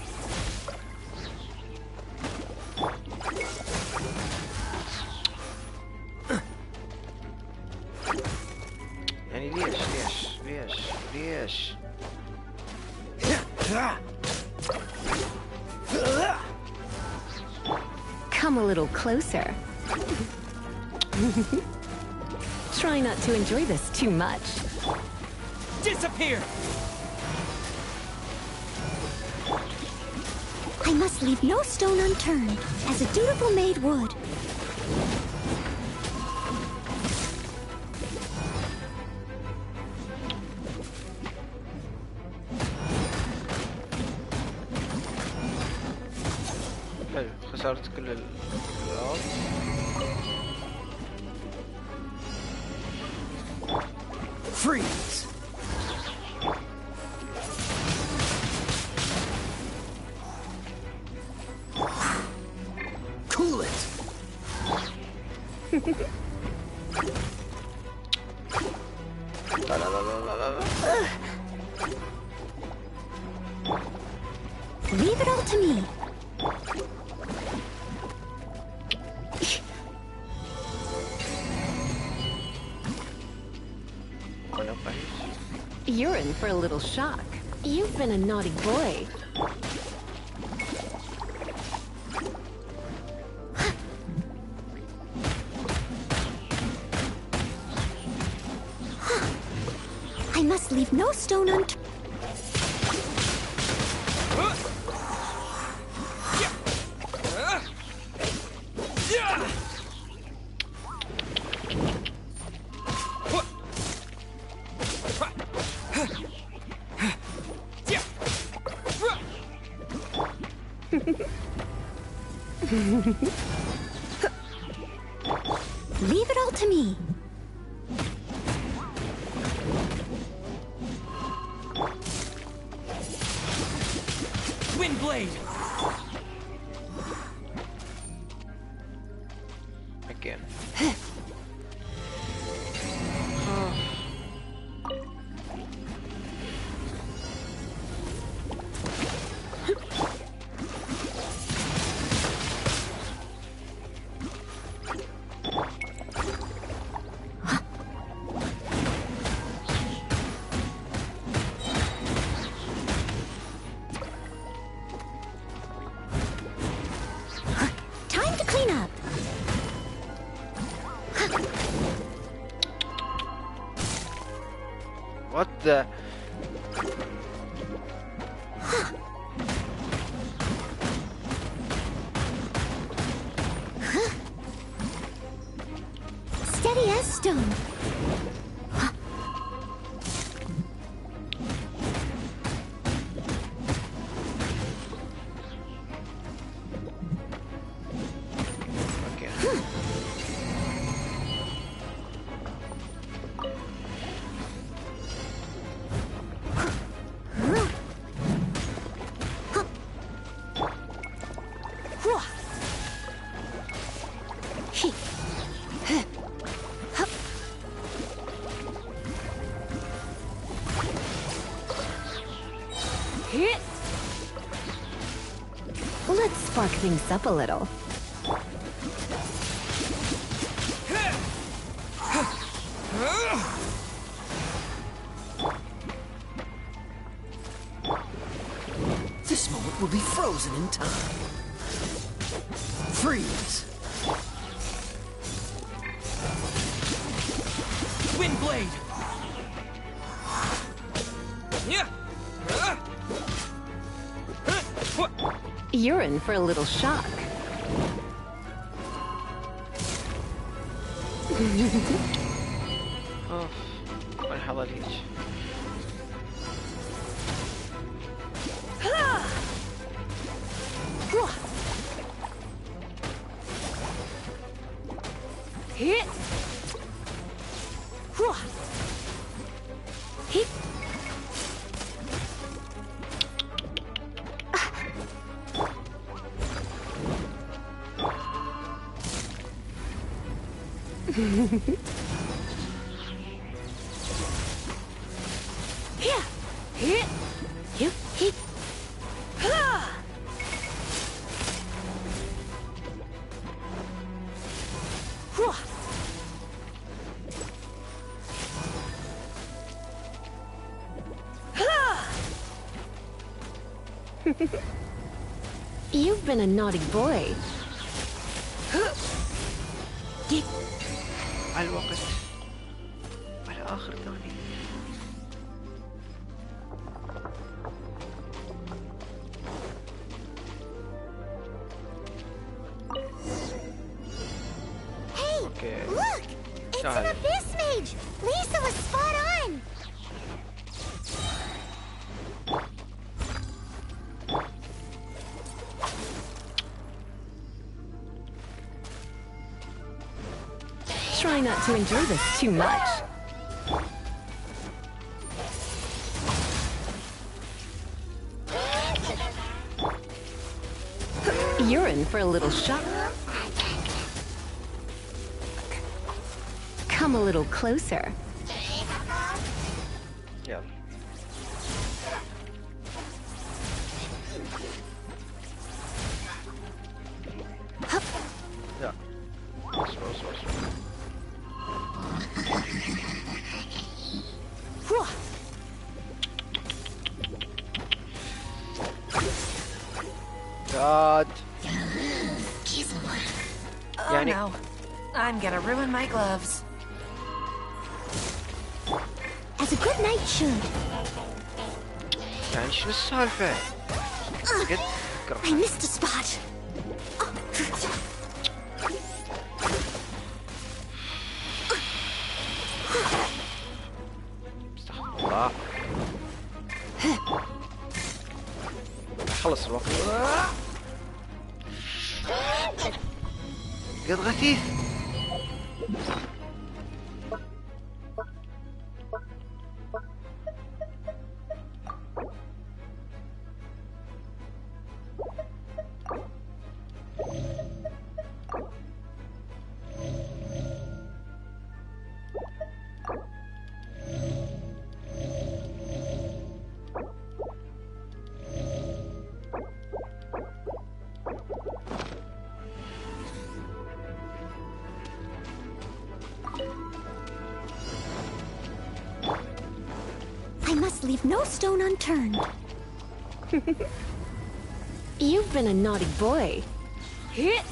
يعني ليش Come a little closer. Try not to enjoy this too much. Disappear. I must leave no stone unturned, as a dutiful maid would. حلو خسرت كل الأرض. Freeze. Cool it. لا. Leave it all to me. You're in for a little shock. You've been a naughty boy. I must leave no stone unturned. Leave it all to me. Wind blade. Again. Time to clean up. What the? Steady as stone. Okay. Let's spark things up a little. This moment will be frozen in time. Freeze. Wind blade. Yeah. You're in for a little shock. اوف وين حضر هيك. Hit. Hit. Here. Hit. You hit. You've been a naughty boy. على الوقت على آخر ثانية. Hey, Okay. look! It's an Darling. abyss mage! Lisa was spot on! Try not to enjoy this too much. You're in for a little shock. Come a little closer. يلا. لا. اصبر. God. Oh no. I'm gonna ruin my gloves. As a good knight should. يعني شنو السالفة؟ قد I missed a spot. استغفر الله. خلص الوقت. قد غثيث. I must leave no stone unturned. You've been a naughty boy. Hit.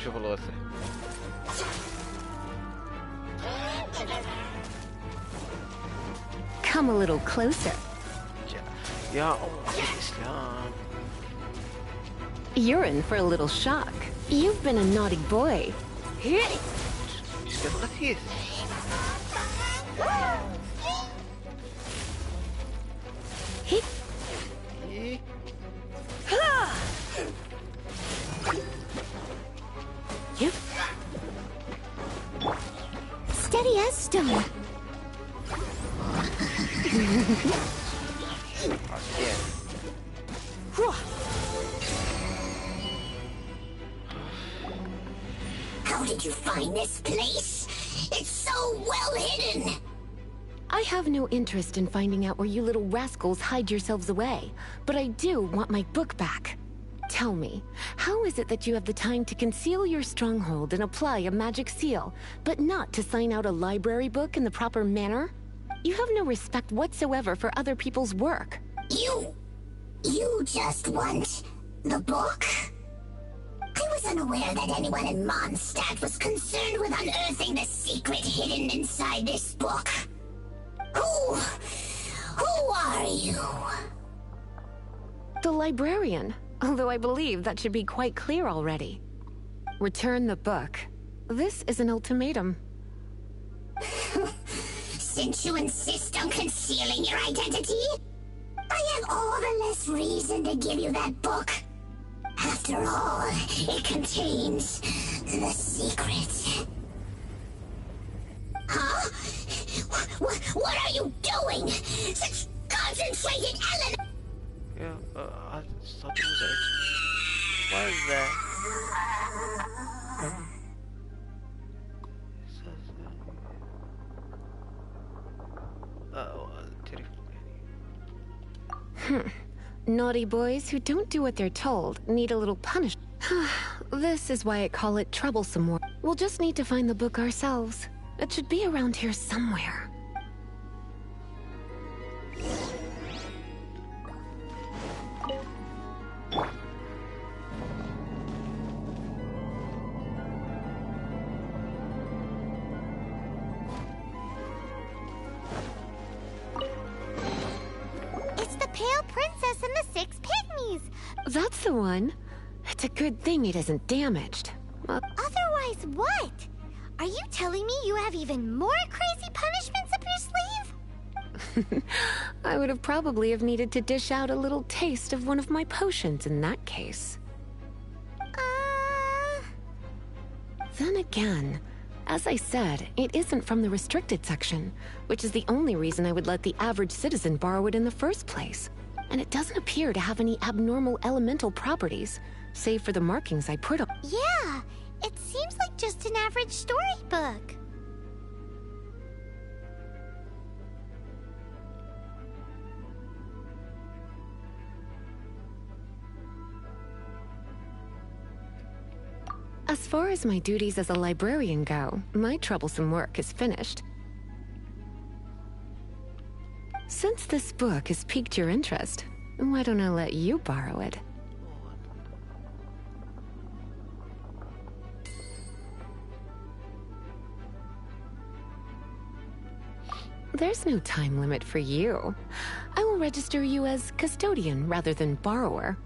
شوف الغثة. Come a little closer. يا الإسلام. You're in for a little shock. You've been a naughty boy. Hit. قد غثيث. Hit. إيه. Yep. Steady as stone. How did you find this place? It's so well hidden. I have no interest in finding out where you little rascals hide yourselves away, but I do want my book back. Tell me, how is it that you have the time to conceal your stronghold and apply a magic seal, but not to sign out a library book in the proper manner? You have no respect whatsoever for other people's work. You just want the book? I was unaware that anyone in Mondstadt was concerned with unearthing the secret hidden inside this book. Who are you? The librarian, although I believe that should be quite clear already. Return the book. This is an ultimatum. Since you insist on concealing your identity, I have all the less reason to give you that book. After all, it contains the secret. Huh? What are you doing? Such concentrated element. Yeah, صوت مزعج. What is that? Naughty boys who don't do what they're told need a little punishment. This is why I call it troublesome work. We'll just need to find the book ourselves. It should be around here somewhere. It's the Pale Princess and the Six Pygmies. That's the one. It's a good thing it isn't damaged. Otherwise, what? Are you telling me you have even more crazy punishments up your sleeve? I would have probably have needed to dish out a little taste of one of my potions in that case. Then again, as I said, it isn't from the restricted section, which is the only reason I would let the average citizen borrow it in the first place. And it doesn't appear to have any abnormal elemental properties, save for the markings I put on. Yeah, it seems like just an average storybook. As far as my duties as a librarian go, my troublesome work is finished. Since this book has piqued your interest, why don't I let you borrow it? There's no time limit for you. I will register you as custodian rather than borrower.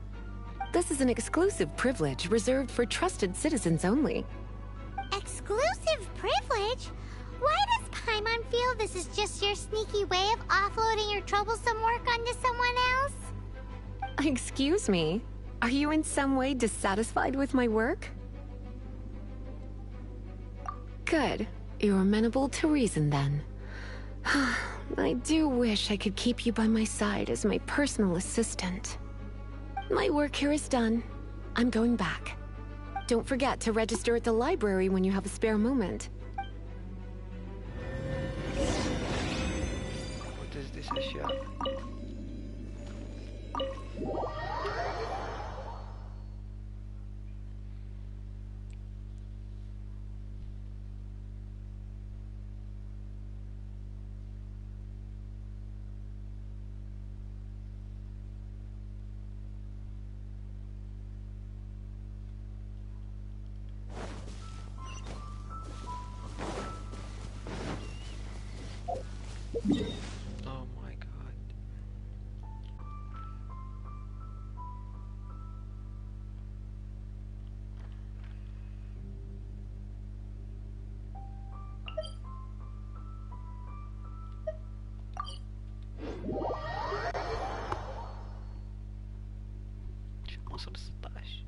This is an exclusive privilege reserved for trusted citizens only. Exclusive privilege? Why does Paimon feel this is just your sneaky way of offloading your troublesome work onto someone else? Excuse me, are you in some way dissatisfied with my work? Good. You're amenable to reason then. I do wish I could keep you by my side as my personal assistant. My work here is done. I'm going back. Don't forget to register at the library when you have a spare moment. What is this issue? Oh my god. شو وصل 16.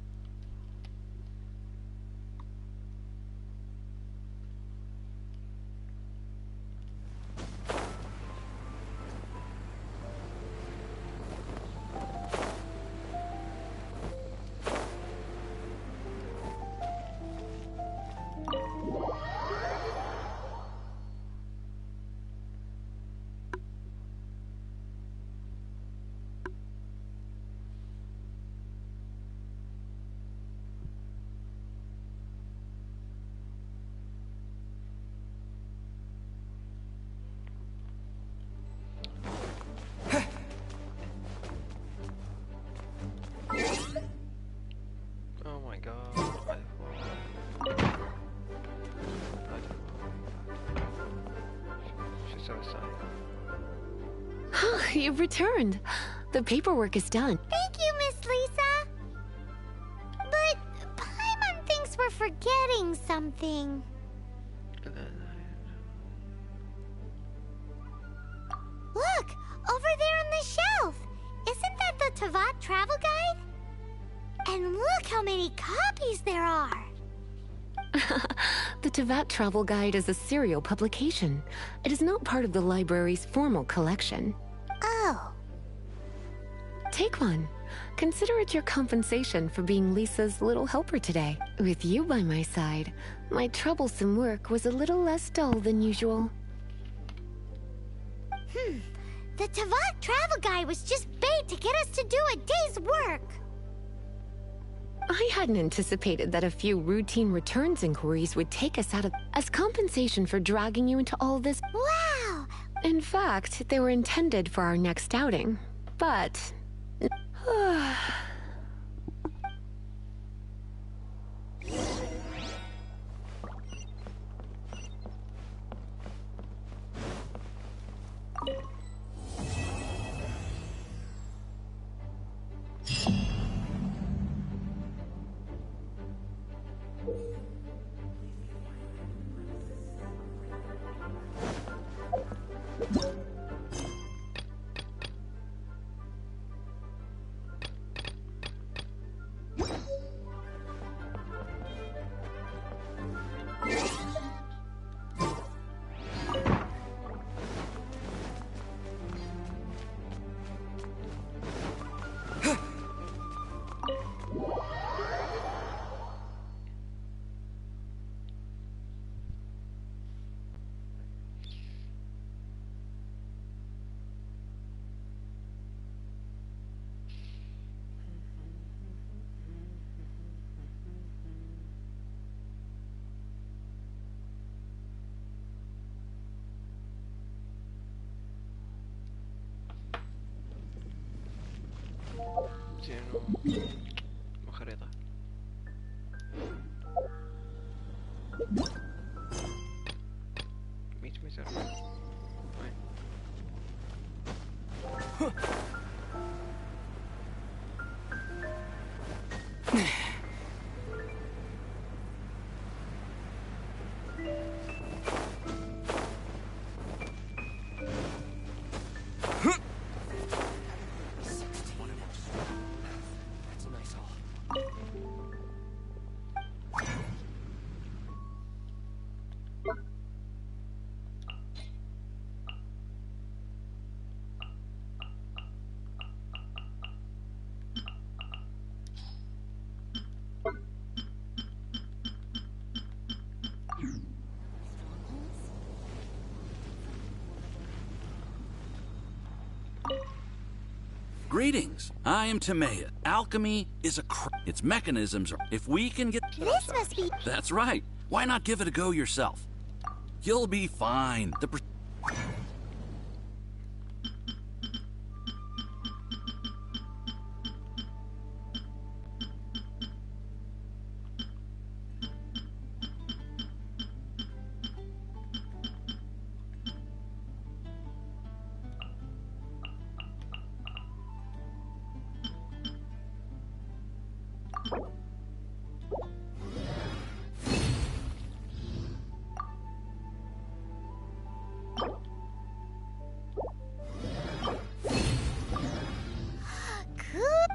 Oh my god. شو اسوي صاير؟ You've returned. The paperwork is done. Thank you, Miss Lisa. But Paimon thinks we're forgetting something. Look, over there on the shelf. Isn't that the Tavat travel guide? And look how many copies there are. The Tavat Travel Guide is a serial publication. It is not part of the library's formal collection. Oh. Take one. Consider it your compensation for being Lisa's little helper today. With you by my side, my troublesome work was a little less dull than usual. The Tavat travel guide was just bait to get us to do a day's work. I hadn't anticipated that a few routine returns inquiries would take us out of... as compensation for dragging you into all this... Wow! In fact, they were intended for our next outing. But... خريطة. مية متر. وين؟ Greetings, I am Timea. Alchemy is its mechanisms are... If we can get... This must be... That's right. Why not give it a go yourself? You'll be fine.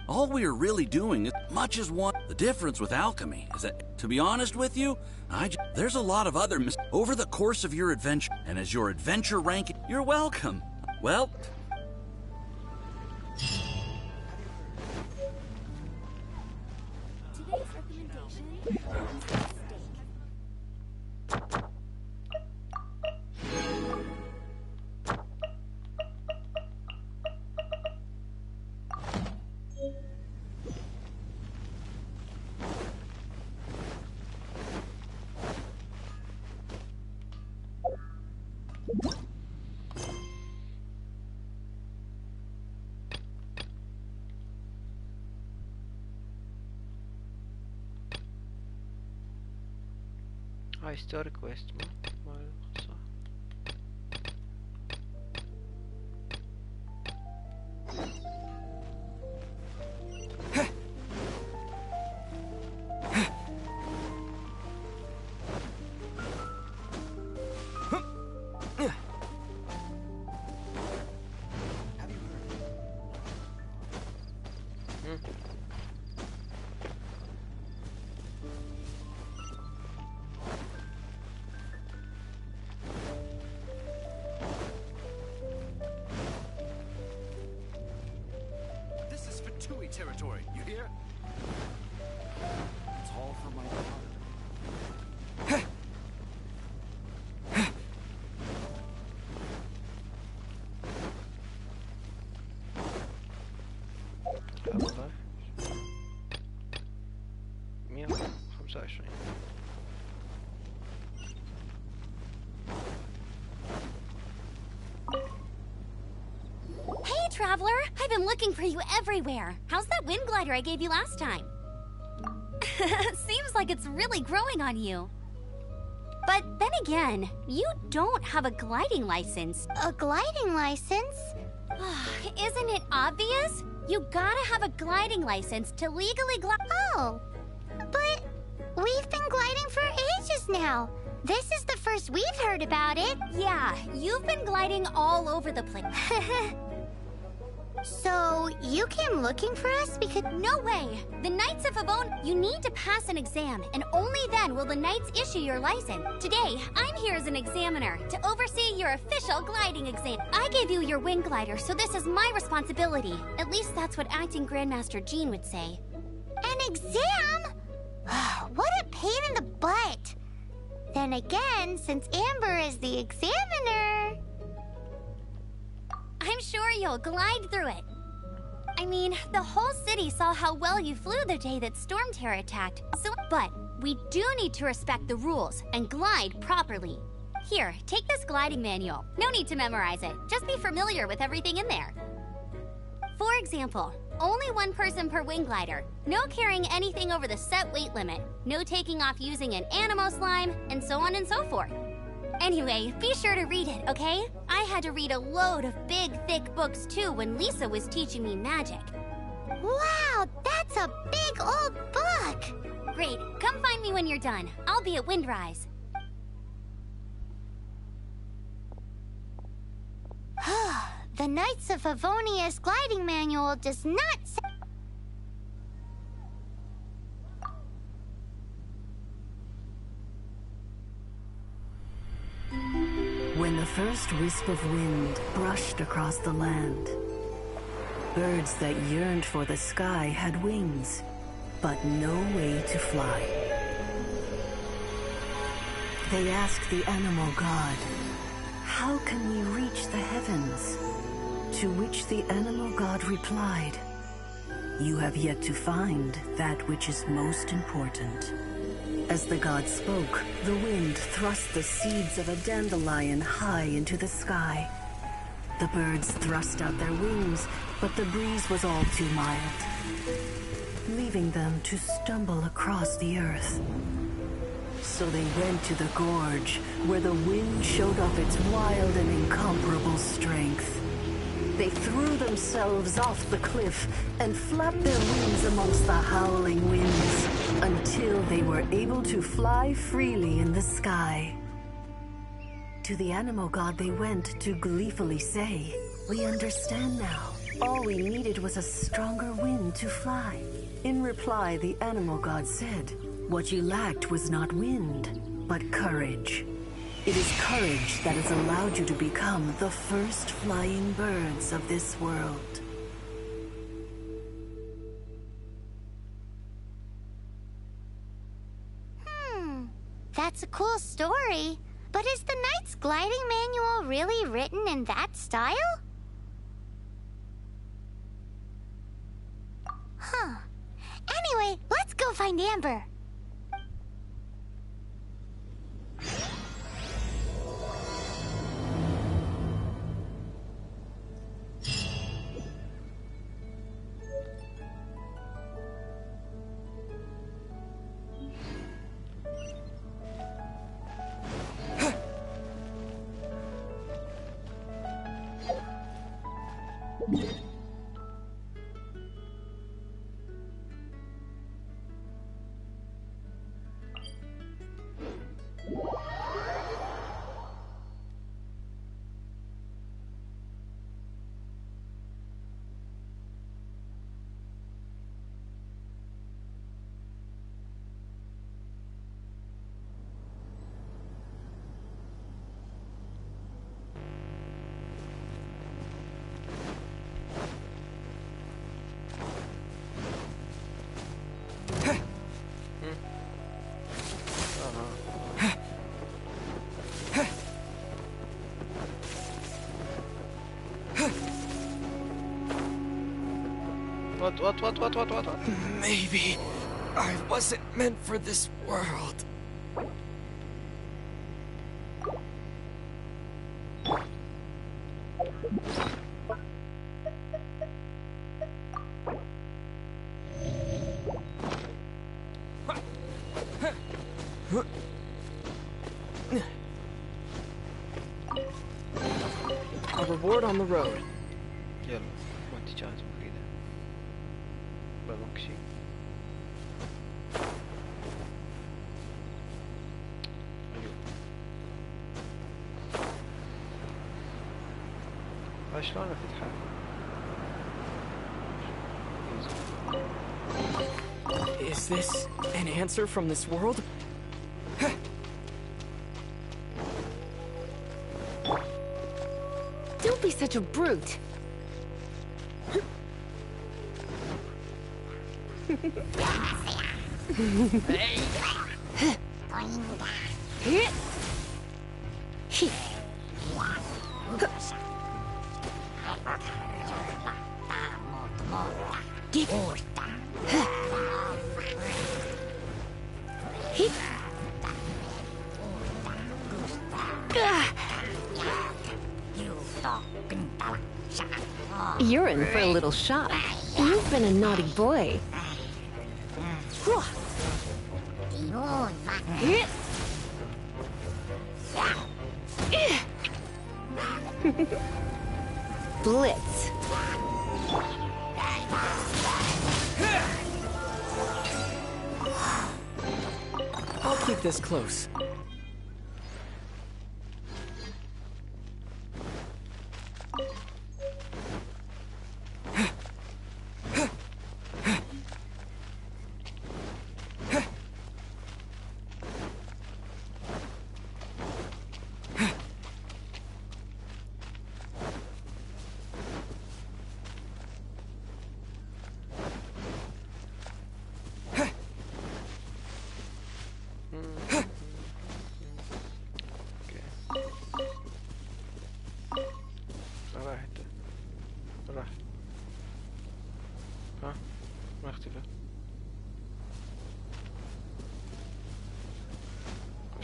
All we are really doing is much as one. The difference with alchemy is that, to be honest with you, there's a lot of other over the course of your adventure, and as your adventure ranking, you're welcome. Well. Today's recommendation. هاي ستوري كويست ما الخصها. traveler? I've been looking for you everywhere. How's that wind glider I gave you last time? Seems like it's really growing on you. But then again, you don't have a gliding license. A gliding license? Isn't it obvious? You gotta have a gliding license to legally glide. Oh, but we've been gliding for ages now. This is the first we've heard about it. Yeah, you've been gliding all over the place. So, you came looking for us because— No way! The Knights of Favone, you need to pass an exam, and only then will the Knights issue your license. Today, I'm here as an examiner to oversee your official gliding exam. I gave you your wind glider, so this is my responsibility. At least that's what Acting Grandmaster Jean would say. An exam? What a pain in the butt. Then again, since Amber is the examiner... I'm sure you'll glide through it. I mean, the whole city saw how well you flew the day that Storm Terror attacked. But we do need to respect the rules and glide properly. Here, take this gliding manual. No need to memorize it. Just be familiar with everything in there. For example, only one person per wing glider. No carrying anything over the set weight limit. No taking off using an animo slime, and so on and so forth. Anyway, be sure to read it, okay? I had to read a load of big, thick books too when Lisa was teaching me magic. Wow, that's a big old book! Great, come find me when you're done. I'll be at Windrise. The Knights of Favonia's gliding manual does not say— When the first wisp of wind brushed across the land, birds that yearned for the sky had wings, but no way to fly. They asked the animal god, "How can we reach the heavens?" To which the animal god replied, "You have yet to find that which is most important." As the god spoke, the wind thrust the seeds of a dandelion high into the sky. The birds thrust out their wings, but the breeze was all too mild, leaving them to stumble across the earth. So they went to the gorge, where the wind showed off its wild and incomparable strength. They threw themselves off the cliff and flapped their wings amongst the howling winds until they were able to fly freely in the sky. To the animal god they went to gleefully say, "We understand now. All we needed was a stronger wind to fly." In reply, the animal god said, "What you lacked was not wind, but courage. It is courage that has allowed you to become the first flying birds of this world." That's a cool story. But is the Knight's gliding manual really written in that style? Huh. Anyway, let's go find Amber. What? Maybe I wasn't meant for this world. A reward on the road. يلا ما انت كانت مفيدة بمكشي ايوه شلون افتحها؟ Is this an answer from this world? Don't be such a brute. You're in for a little shock. You've been a naughty boy. Blitz. I'll keep this close.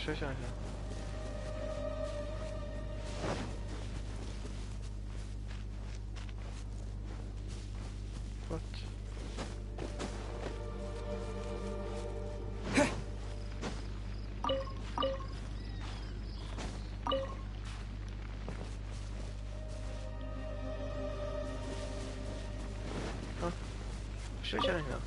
شو شايفه؟ وات؟ ها؟ شو شايفه؟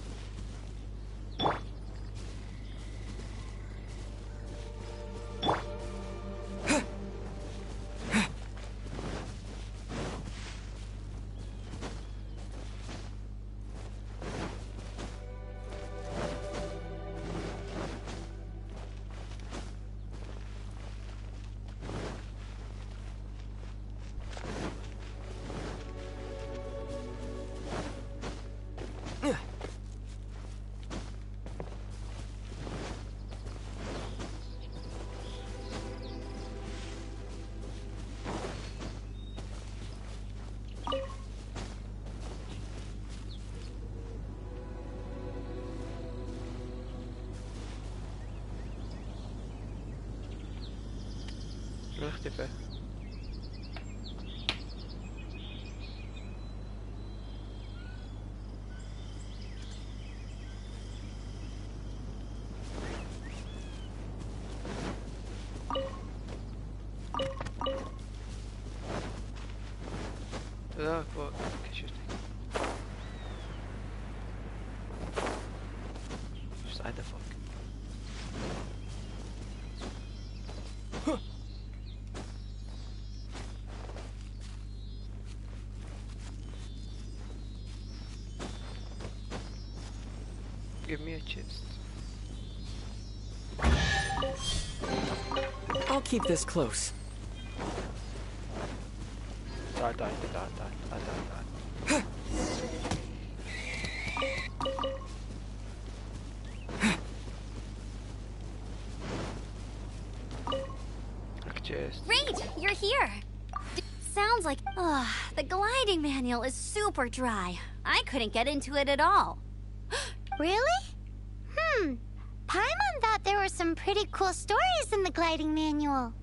شو اختفى؟ ذاك فوق كشفتك ايش صعده فوق Give me a chest. I'll keep this close. تعال تعال تعال تعال تعال تعال Great, you're here. Sounds like the gliding manual is super dry. I couldn't get into it at all. Really? Paimon thought there were some pretty cool stories in the gliding manual.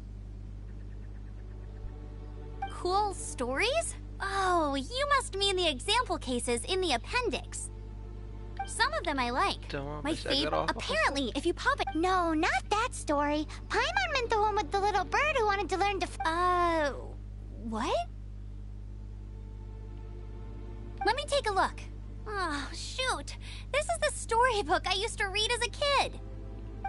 Cool stories? Oh, you must mean the example cases in the appendix. Some of them I like. My favorite. Apparently, if you pop it. No, not that story. Paimon meant the one with the little bird who wanted to learn to. What? take a look. Oh, shoot. This is the storybook I used to read as a kid.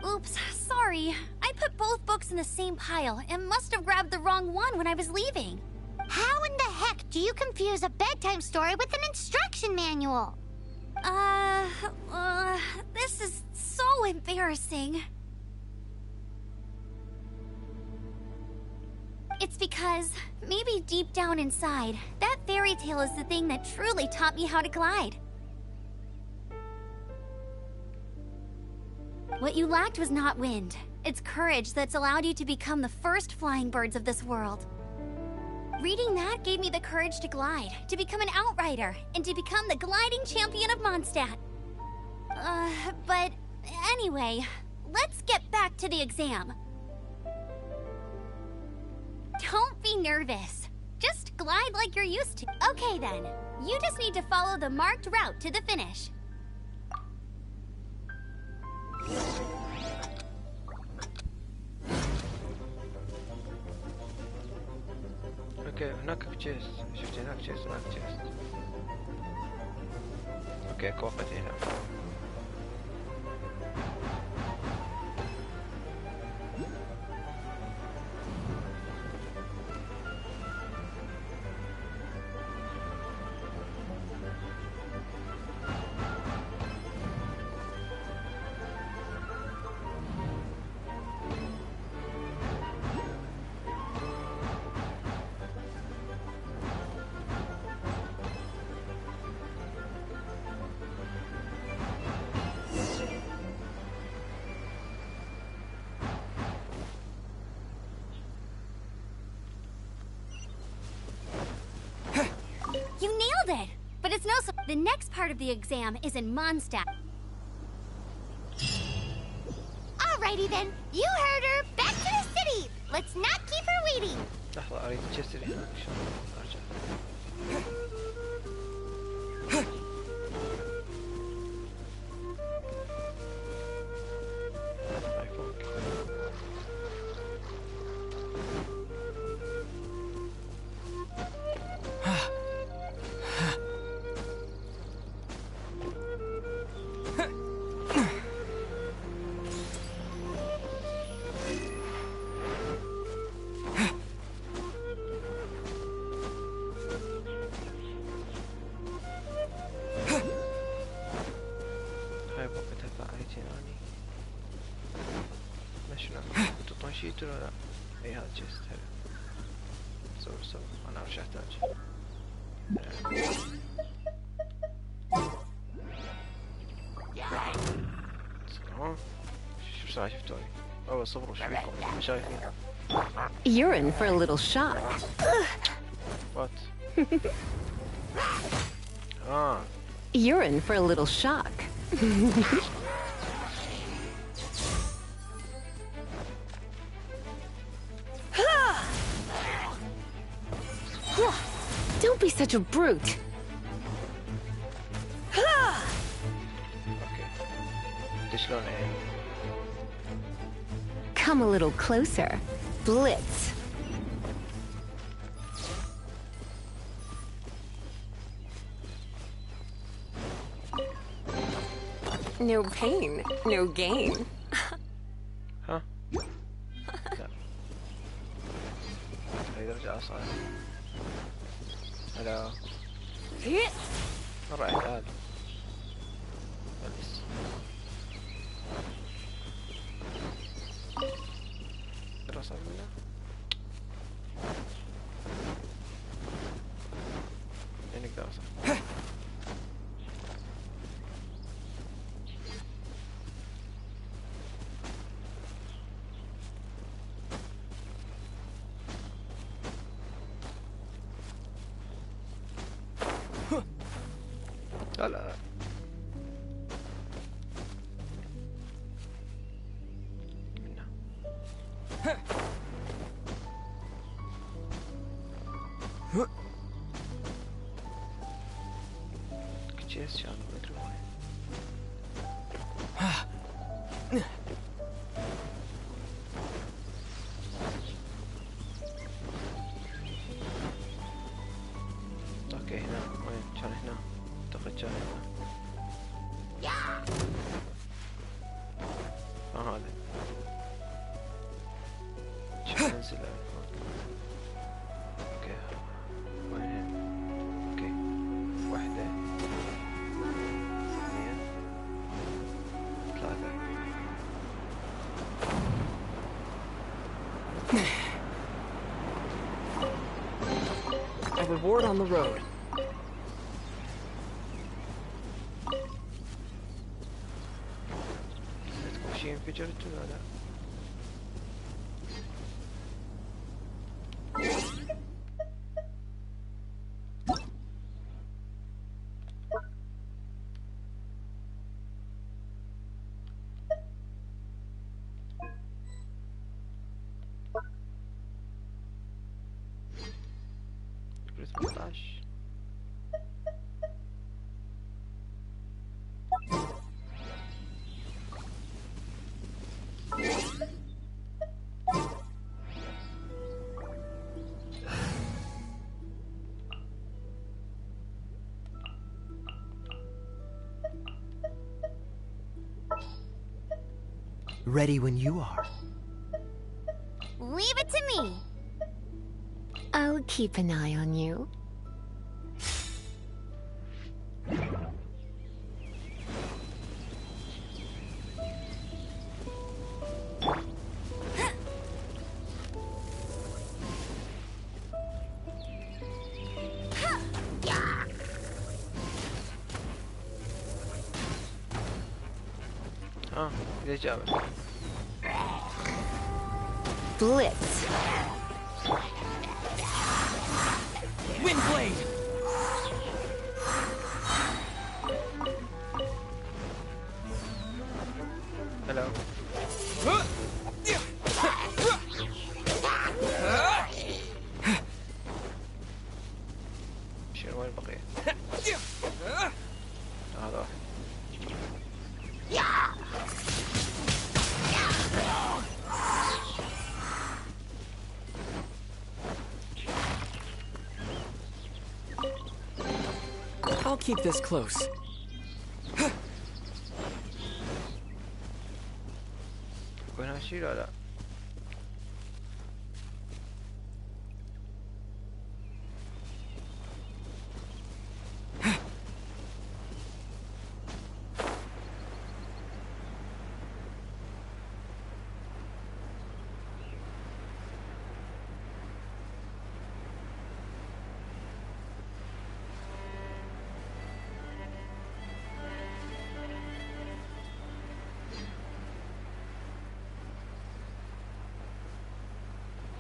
Oops, sorry. I put both books in the same pile and must have grabbed the wrong one when I was leaving. How in the heck do you confuse a bedtime story with an instruction manual? This is so embarrassing. It's because, maybe deep down inside, that fairy tale is the thing that truly taught me how to glide. What you lacked was not wind. It's courage that's allowed you to become the first flying birds of this world. Reading that gave me the courage to glide, to become an outrider, and to become the gliding champion of Mondstadt. But anyway, let's get back to the exam. Don't be nervous. Just glide like you're used to. Okay then, you just need to follow the marked route to the finish. اوكي هناك تشيست. شفت هناك تشيست هناك تشيست. اوكي كوفت هنا. You nailed it! But it's no so. The next part of the exam is in Mondstadt. Alrighty then, you heard her. Back to the city. Let's not keep her waiting. لحظة أريد تشيست اللي هناك شلون أرجع. شيت ولا لا؟ اي هذا جيست حلو. صور انا وش احتاج؟ شو ساعة شفتوني؟ اوه صبروا شو فيكم؟ مش شايفين؟ You're in for a little shock. What? You're in for a little shock. Don't be such a brute. Come a little closer. Blitz. No pain, no gain. Huh? Hello. Alright, تعال. بس. دراسة منها. عندك دراسة. لا كتشيس شان ما ادري وين. اوكي هنا وين كان هنا اعتقد كان هذا شو ننزل. اوكي وين؟ اوكي واحدة اثنين ثلاثة. A reward on the road. عندكم شي انفجرت ولا لا؟ كريس 18. Ready when you are. Leave it to me. I'll keep an eye on you. الإجابة. Blitz. Windblade. Hello. شنو وين البقية؟ هذا واحد. I'll keep this close. وين هالشي لا لا.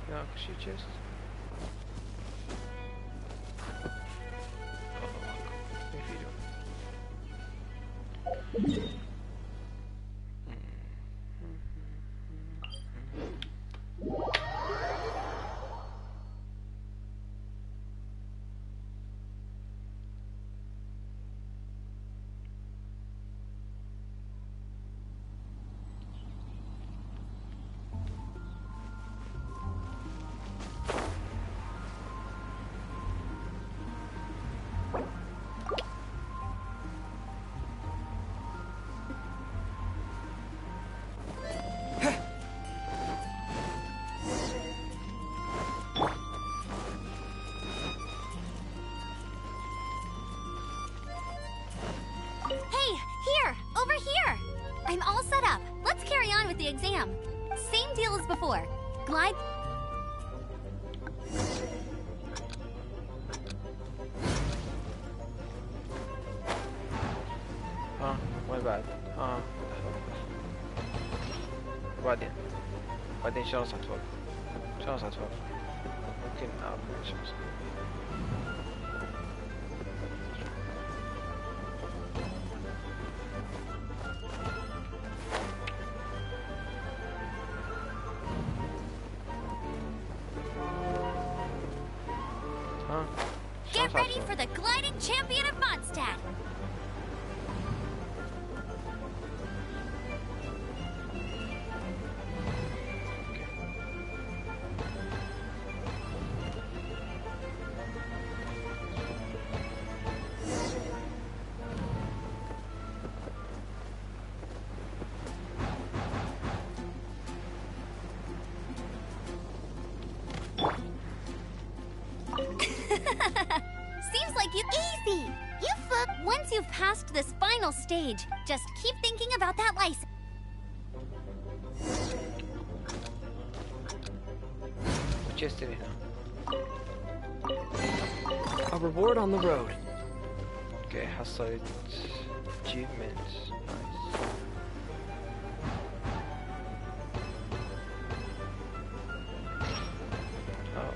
Yeah, she just. I'm all set up. Let's carry on with the exam. Same deal as before. Glide. وين بعد؟ بعدين شلون صعد فوق؟ شلون صعد فوق؟ ممكن شلون صعد. Get ready for the gliding champion of Mondstadt! Seems like you easy. Once you've passed this final stage, just keep thinking about that license. Just in هنا. A reward on the road. اوكي حصلت achievement. Nice.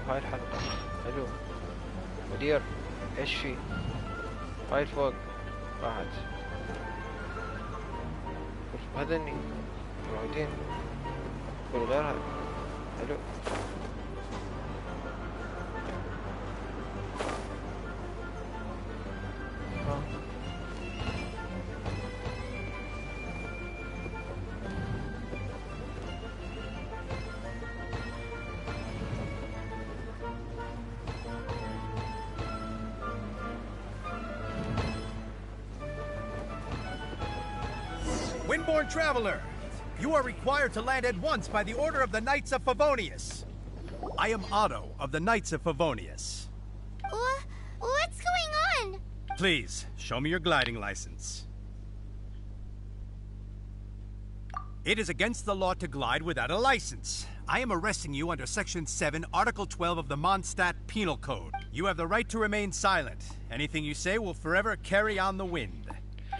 هاي الحلقة حلو. مدير ايش في؟ هاي الفوق راحت. هذني موجودين والغيرها حلو. Windborne traveler, you are required to land at once by the order of the Knights of Favonius. I am Otto of the Knights of Favonius. What's going on? Please, show me your gliding license. It is against the law to glide without a license. I am arresting you under Section 7, Article 12 of the Mondstadt Penal Code. You have the right to remain silent. Anything you say will forever carry on the wind.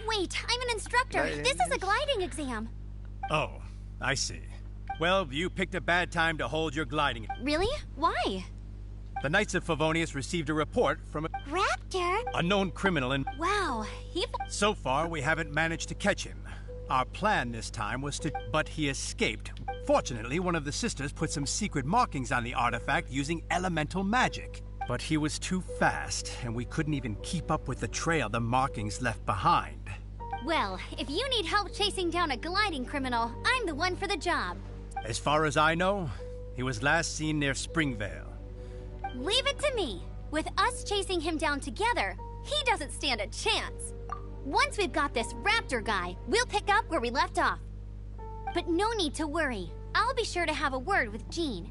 Wait, I'm an instructor. This is a gliding exam. Oh, I see. Well, you picked a bad time to hold your gliding. Really? Why? The Knights of Favonius received a report from a Raptor? unknown criminal in... Wow, So far, we haven't managed to catch him. Our plan this time was to... But he escaped. Fortunately, one of the sisters put some secret markings on the artifact using elemental magic. But he was too fast, and we couldn't even keep up with the trail the markings left behind. Well, if you need help chasing down a gliding criminal, I'm the one for the job. As far as I know, he was last seen near Springvale. Leave it to me. With us chasing him down together, he doesn't stand a chance. Once we've got this raptor guy, we'll pick up where we left off. But no need to worry. I'll be sure to have a word with Jean.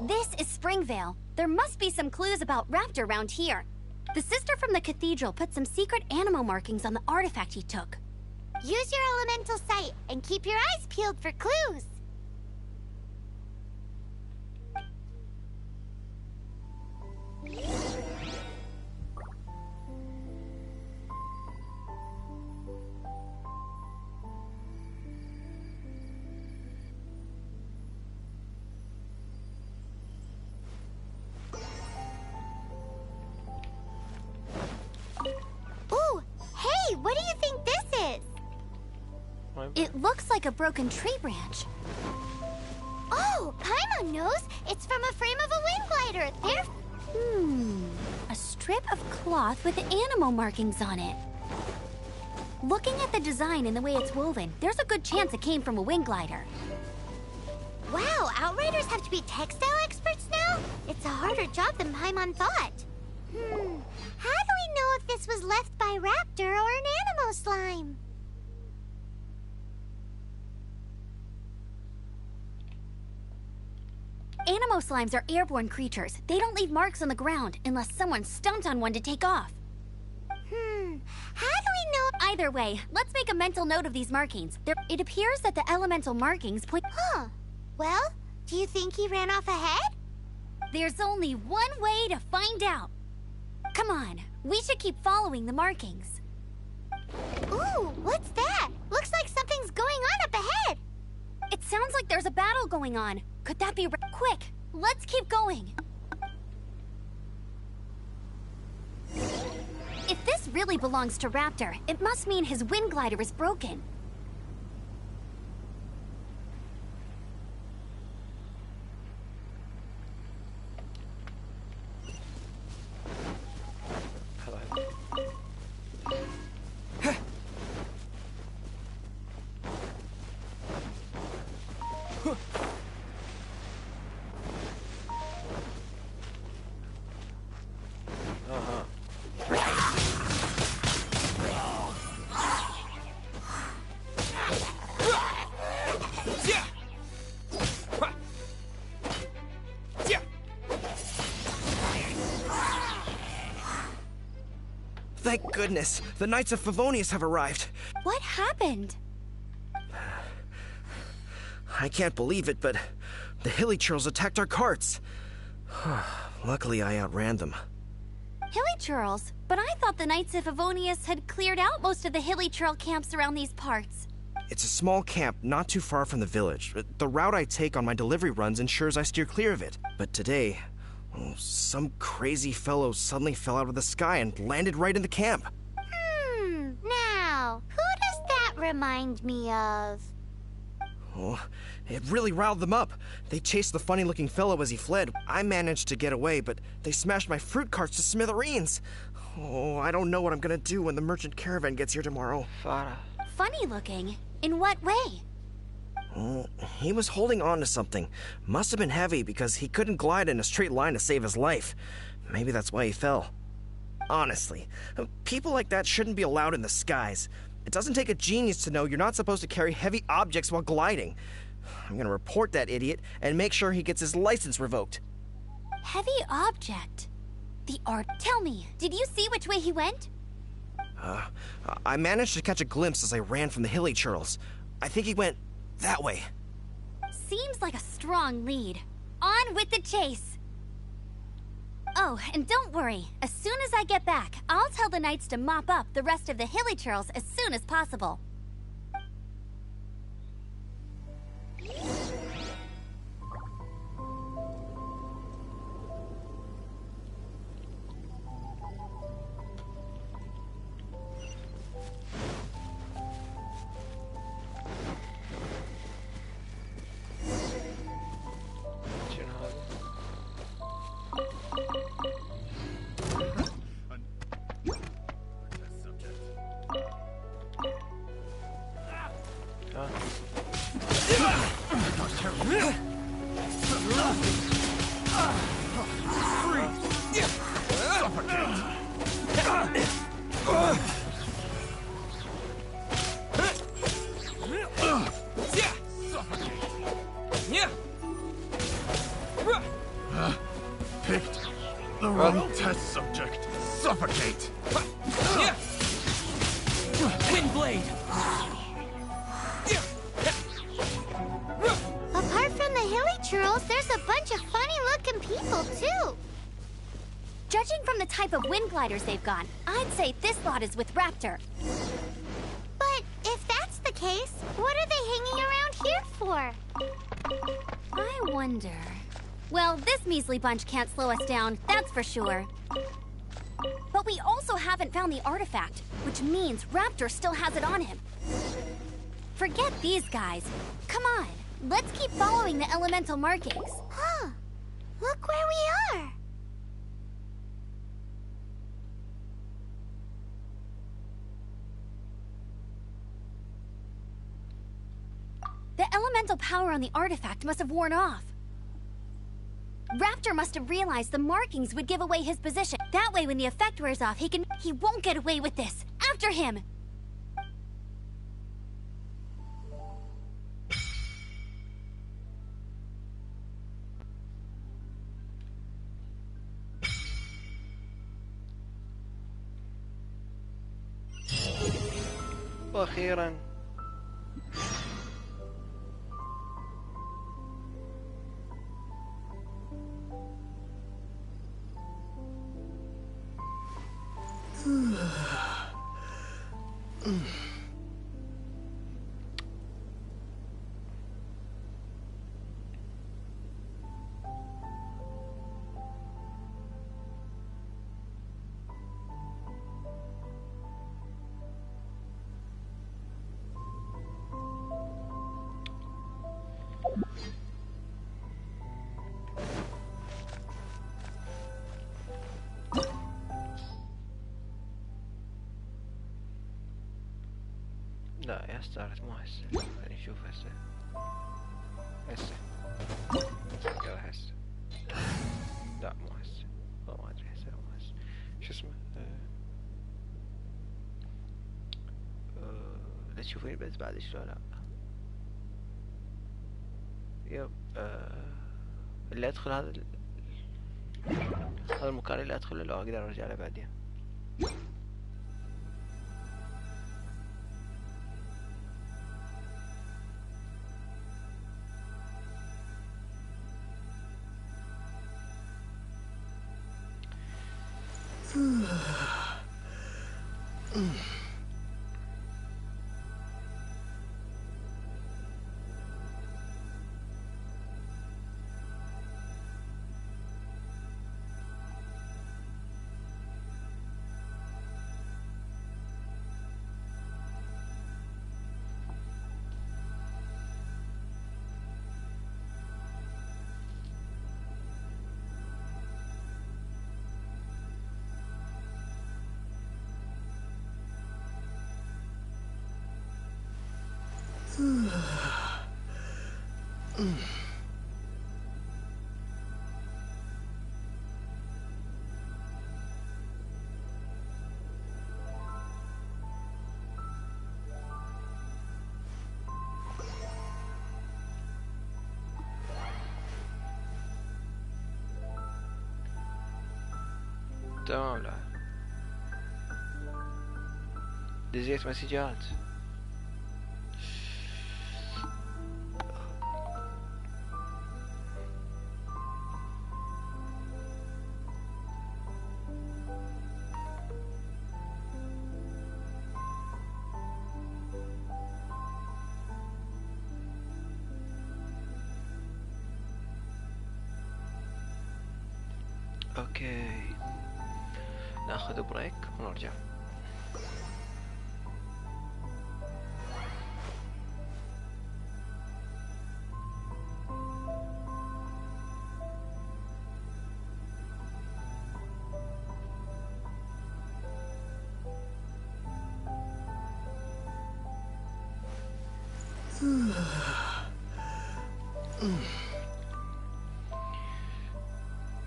This is Springvale. There must be some clues about Raptor around here. The sister from the cathedral put some secret animal markings on the artifact he took. Use your elemental sight and keep your eyes peeled for clues. What do you think this is? It looks like a broken tree branch. Oh, Paimon knows. It's from a frame of a wind glider. A strip of cloth with animal markings on it. Looking at the design and the way it's woven, there's a good chance it came from a wind glider. Wow, Outriders have to be textile experts now? It's a harder job than Paimon thought. How do we know if this was left by Raptor or an animal slime? Animal slimes are airborne creatures. They don't leave marks on the ground unless someone stomped on one to take off. How do we know? Either way, let's make a mental note of these markings. It appears that the elemental markings point... Well, do you think he ran off ahead? There's only one way to find out. Come on, we should keep following the markings. Ooh, what's that? Looks like something's going on up ahead. It sounds like there's a battle going on. Could that be quick? Let's keep going. If this really belongs to Raptor, it must mean his wind glider is broken. Thank goodness, the Knights of Favonius have arrived. What happened? I can't believe it, but the hilly churls attacked our carts. Luckily, I outran them. Hilly churls? But I thought the Knights of Favonius had cleared out most of the hilly churl camps around these parts. It's a small camp not too far from the village. The route I take on my delivery runs ensures I steer clear of it. But today, some crazy fellow suddenly fell out of the sky and landed right in the camp. Now, who does that remind me of? Oh, it really riled them up. They chased the funny-looking fellow as he fled. I managed to get away, but they smashed my fruit carts to smithereens. Oh, I don't know what I'm gonna do when the merchant caravan gets here tomorrow. Funny looking? In what way? He was holding on to something. Must have been heavy because he couldn't glide in a straight line to save his life. Maybe that's why he fell. Honestly, people like that shouldn't be allowed in the skies. It doesn't take a genius to know you're not supposed to carry heavy objects while gliding. I'm gonna report that idiot and make sure he gets his license revoked. Heavy object? The art. Tell me, did you see which way he went? I managed to catch a glimpse as I ran from the hilly churls. I think he went that way. Seems like a strong lead. On with the chase! Oh, and don't worry. As soon as I get back, I'll tell the Knights to mop up the rest of the hilly churls as soon as possible. Picked the wrong test subject. Suffocate! Windblade! Apart from the hilly churls, there's a bunch of funny-looking people, too. Judging from the type of wind gliders they've got, I'd say this lot is with Raptor. But if that's the case, what are they hanging around here for? I wonder... Well, this measly bunch can't slow us down, that's for sure. But we also haven't found the artifact, which means Raptor still has it on him. Forget these guys. Come on, let's keep following the elemental markings. Huh. Look where we are. The elemental power on the artifact must have worn off. Raptor must have realized the markings would give away his position. That way, when the effect wears off, he won't get away with this. After him! واخيرا لا يا ستارت مو هسه، خلينا نشوف هسه. يلا هسه. لا مو هسه، ما ادري هسه مو هسه. شو اسمه؟ لا تشوفين بس بعد شلون. لا يب. اللي ادخل هذا المكان اللي ادخله، لو اقدر ارجع له بعدين. تمام. لا دزيت مسجات. اوكي ناخذ بريك ونرجع.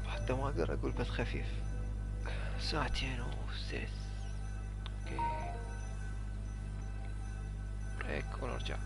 حتى ما اقدر اقول بس خفيف. 2 و6. اوكي بريك ونرجع.